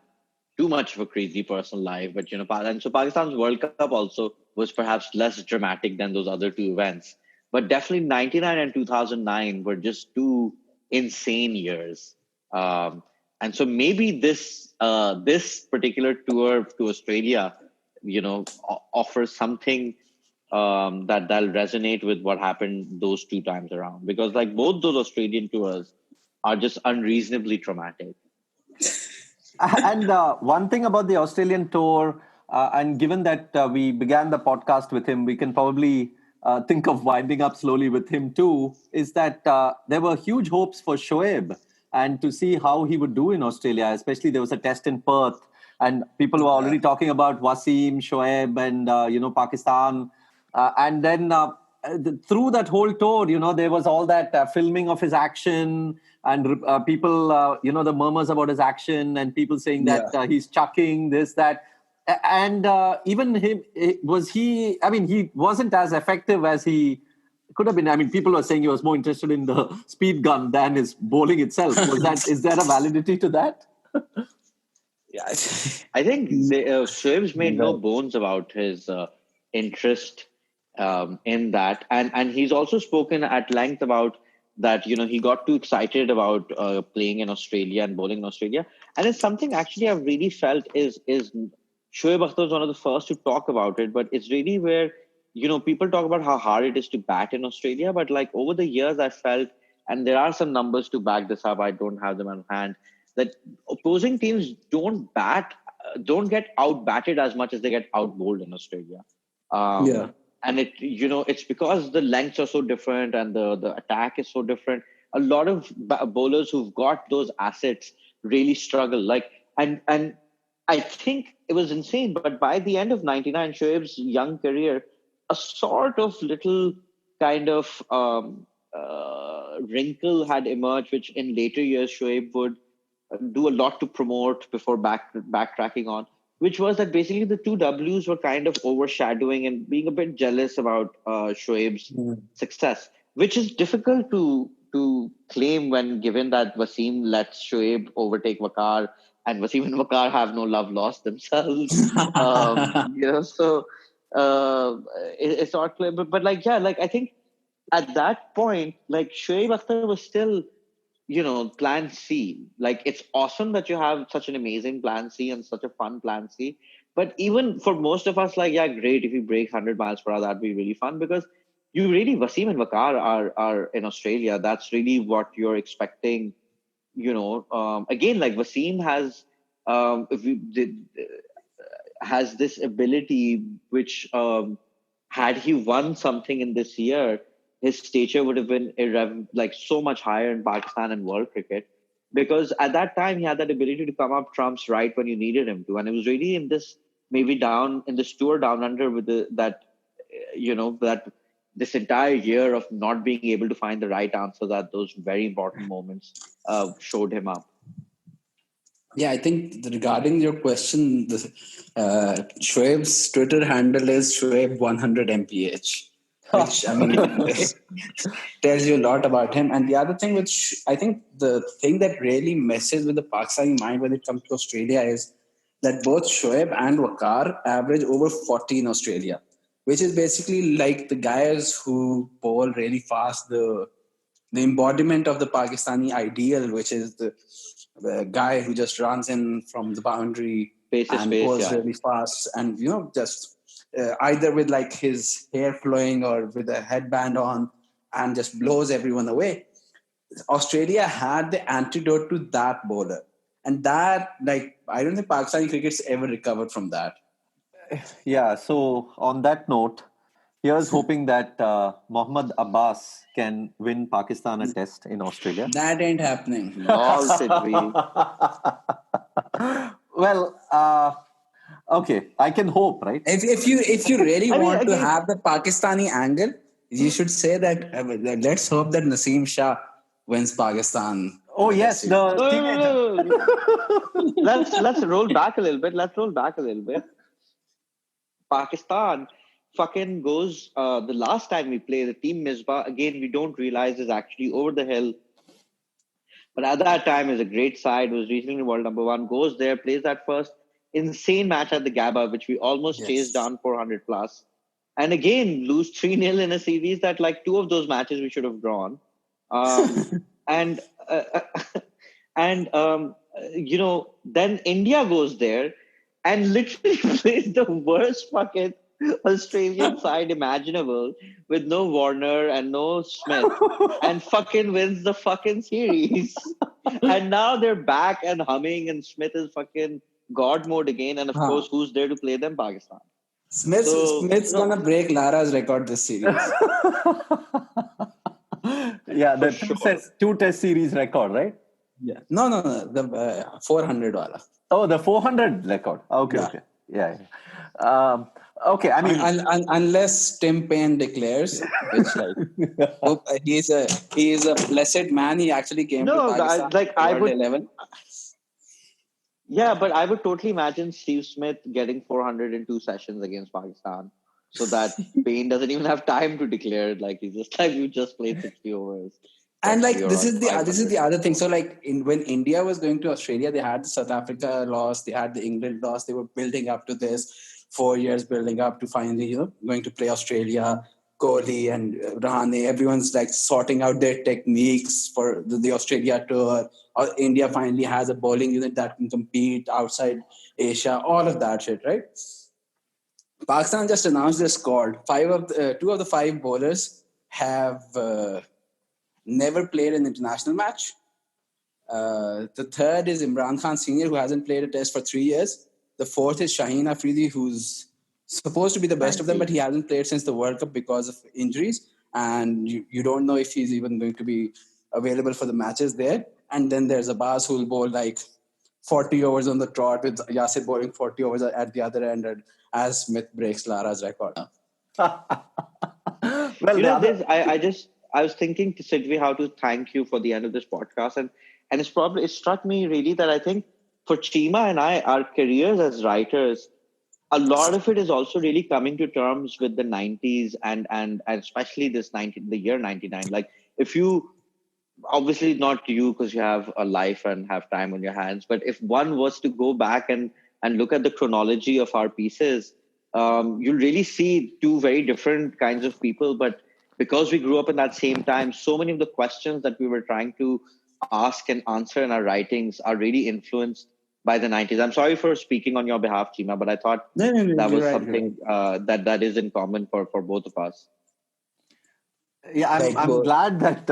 Speaker 4: too much of a crazy personal life. But, and so Pakistan's World Cup also was perhaps less dramatic than those other two events. But definitely 99 and 2009 were just two insane years. And so maybe this particular tour to Australia, offers something that'll resonate with what happened those two times around, because both those Australian tours are just unreasonably traumatic.
Speaker 2: And one thing about the Australian tour, and given that we began the podcast with him, we can probably think of winding up slowly with him too, is that there were huge hopes for Shoaib and to see how he would do in Australia. Especially there was a test in Perth, and people were already talking about Wasim, Shoaib, and Pakistan. And then through that whole tour, there was all that filming of his action, and people, the murmurs about his action and people saying that he's chucking this, that. And even him, he wasn't as effective as he could have been. I mean, people were saying he was more interested in the speed gun than his bowling itself. Is there a validity to that?
Speaker 4: Yeah, I think Shoaib's made no bones about his interest in that, and he's also spoken at length about that. He got too excited about playing in Australia and bowling in Australia, and it's something actually I've really felt is Shoaib Akhtar was one of the first to talk about it, but it's really where people talk about how hard it is to bat in Australia, but like over the years I felt, and there are some numbers to back this up, I don't have them on hand, that opposing teams don't get out-batted as much as they get out-bowled in Australia. And it's because the lengths are so different and the attack is so different. A lot of bowlers who've got those assets really struggle. And I think it was insane, but by the end of 99, Shoaib's young career, a sort of little kind of wrinkle had emerged, which in later years Shoaib would do a lot to promote before backtracking on, which was that basically the two Ws were kind of overshadowing and being a bit jealous about Shoaib's success, which is difficult to claim when given that Wasim lets Shoaib overtake Waqar, and Wasim and Waqar have no love lost themselves. So it's not clear. But I think at that point, Shoaib Akhtar was still, plan C. It's awesome that you have such an amazing plan C and such a fun plan C. But even for most of us, great, if you break 100 miles per hour, that'd be really fun, because Wasim and Waqar are in Australia. That's really what you're expecting. Again, Wasim has this ability, which had he won something in this year, his stature would have been so much higher in Pakistan and world cricket, because at that time he had that ability to come up trumps right when you needed him to, and it was really in this tour down under with that this entire year of not being able to find the right answers at those very important moments showed him up.
Speaker 3: Yeah, I think regarding your question, Shoaib's Twitter handle is Shoaib 100 mph, which tells you a lot about him. And the other thing, which I think the thing that really messes with the Pakistani mind when it comes to Australia, is that both Shoaib and Waqar average over 40 in Australia, which is basically like the guys who bowl really fast, the embodiment of the Pakistani ideal, which is the guy who just runs in from the boundary and goes really fast, and just either with his hair flowing or with a headband on, and just blows everyone away. Australia had the antidote to that bowler, and that I don't think Pakistani cricket's ever recovered from that.
Speaker 2: Yeah, so on that note, here's hoping that Mohammad Abbas can win Pakistan a test in Australia.
Speaker 3: That ain't happening.
Speaker 4: Nor should we.
Speaker 2: Well, okay, I can hope, right?
Speaker 3: If you really want to have the Pakistani angle, you should say that let's hope that Naseem Shah wins Pakistan.
Speaker 2: Oh yes, the
Speaker 4: let's roll back a little bit. Pakistan fucking goes, the last time we play the team Misbah, again, we don't realize is actually over the hill. But at that time, is a great side, was recently world number one, goes there, plays that first insane match at the Gabba, which we almost chased down 400 plus. And again, lose 3-0 in a series that two of those matches we should have drawn. Then India goes there and literally plays the worst fucking Australian side imaginable, with no Warner and no Smith, and fucking wins the fucking series. And now they're back and humming, and Smith is fucking God mode again. And of course, who's there to play them? Pakistan.
Speaker 3: Smith's gonna break Lara's record this series.
Speaker 2: Yeah, the two test series record, right?
Speaker 3: Yeah. No, the 400 wala.
Speaker 2: Oh, the 400 record. Okay. Yeah. Okay, I mean,
Speaker 3: Unless Tim Payne declares, which he is a blessed man. He actually came to Pakistan.
Speaker 4: I would
Speaker 3: 11.
Speaker 4: Yeah, but I would totally imagine Steve Smith getting 402 sessions against Pakistan, so that Payne doesn't even have time to declare it. Like he's just like, you just played 60 overs.
Speaker 3: And like this is the other thing. So like when India was going to Australia, they had the South Africa loss, they had the England loss. They were building up to this 4 years, building up to finally going to play Australia. Kohli and Rahane, everyone's like sorting out their techniques for the Australia tour. India finally has a bowling unit that can compete outside Asia. All of that shit, right? Pakistan just announced their squad. Two of the five bowlers have never played an international match. The third is Imran Khan Senior, who hasn't played a test for 3 years. The fourth is Shahid Afridi, who's supposed to be the best of them, but he hasn't played since the World Cup because of injuries. And you don't know if he's even going to be available for the matches there. And then there's Abbas, who will bowl like 40 overs on the trot, with Yasir bowling 40 overs at the other end, as Smith breaks Lara's record.
Speaker 4: Well, I was thinking to Sidvi how to thank you for the end of this podcast, and it struck me really that I think for Chima and I, our careers as writers, a lot of it is also really coming to terms with the 90s and especially the year 99. Like, if you, obviously not you because you have a life and have time on your hands, but if one was to go back and look at the chronology of our pieces, you'll really see two very different kinds of people. But because we grew up in that same time, so many of the questions that we were trying to ask and answer in our writings are really influenced by the 90s. I'm sorry for speaking on your behalf, Chima, but I thought that was something that is in common for both of us.
Speaker 2: Yeah, I'm glad that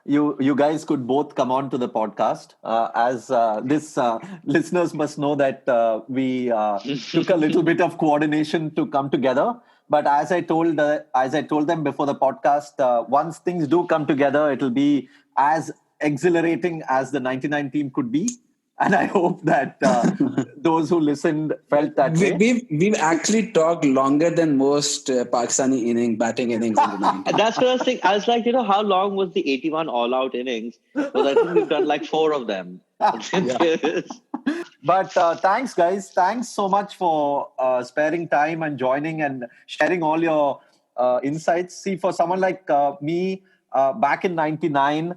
Speaker 2: you guys could both come on to the podcast. As this listeners must know that we took a little bit of coordination to come together. But as I told them before the podcast, once things do come together, it'll be as exhilarating as the 99 team could be. And I hope that those who listened felt that way.
Speaker 3: We've actually talked longer than most Pakistani batting innings in the 90s.
Speaker 4: That's what I was thinking. I was like, how long was the 81 all-out innings? Because I think we've done like 4 of them.
Speaker 2: But thanks, guys. Thanks so much for sparing time and joining and sharing all your insights. See, for someone like me, back in 99,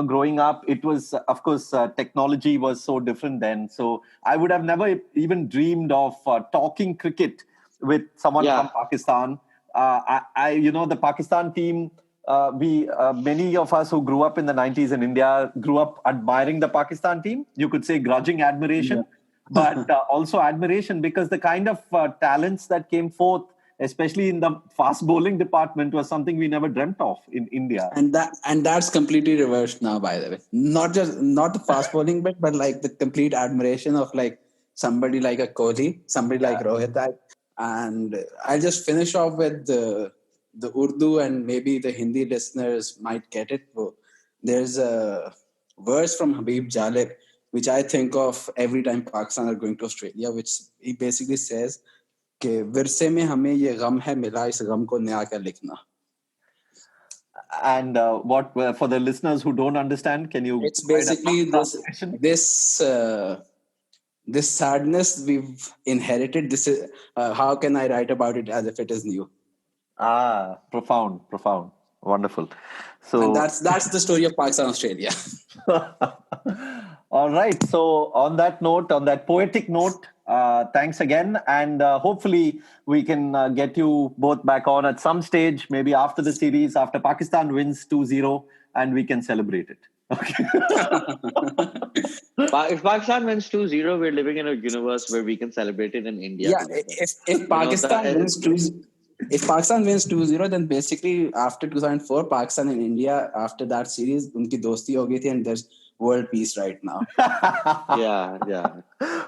Speaker 2: growing up, it was, of course, technology was so different then. So I would have never even dreamed of talking cricket with someone from Pakistan. The Pakistan team, many of us who grew up in the 90s in India grew up admiring the Pakistan team. You could say grudging admiration, but also admiration, because the kind of talents that came forth, especially in the fast bowling department, was something we never dreamt of in India.
Speaker 3: And that's completely reversed now, by the way. Not the fast bowling bit, but like the complete admiration of like somebody like a Kohli, somebody like Rohit. And I'll just finish off with the Urdu, and maybe the Hindi listeners might get it. There's a verse from Habib Jalib, which I think of every time Pakistan are going to Australia, which he basically says, कि विरसे में हमें ये गम है मिला इस गम को नया क्या लिखना.
Speaker 2: And what for the listeners who don't understand, can you?
Speaker 3: It's basically this sadness we've inherited. This is how can I write about it as if it is new?
Speaker 2: Profound, wonderful. So
Speaker 3: and that's the story of Pakistan, Australia.
Speaker 2: All right. So on that note, on that poetic note, thanks again, and hopefully we can get you both back on at some stage, maybe after the series, after Pakistan wins 2-0, and we can celebrate it. Okay.
Speaker 4: If Pakistan wins 2-0, we're living in a universe where we can celebrate it in India.
Speaker 3: Yeah, if Pakistan wins 2-0, if Pakistan wins 2-0, then basically after 2004, Pakistan and India, after that series, unki dosti ho gayi thi, and there's world peace right now.
Speaker 4: Yeah.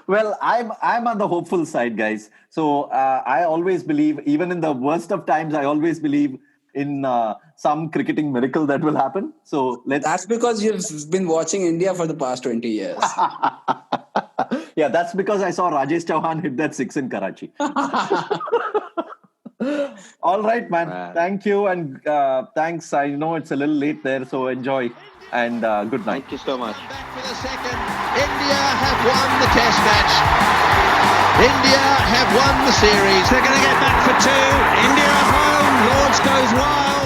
Speaker 2: Well, I'm on the hopeful side, guys. So I always believe, even in the worst of times, I always believe in some cricketing miracle that will happen. So
Speaker 3: That's because you've been watching India for the past 20 years.
Speaker 2: Yeah, that's because I saw Rajesh Chauhan hit that 6 in Karachi. All right, man. Thank you. And thanks. I know it's a little late there, so enjoy. And good night.
Speaker 4: Thank you so much.
Speaker 1: Back for the second. India have won the test match. India have won the series.
Speaker 5: They're going to get back for two. India home. Lords goes wild.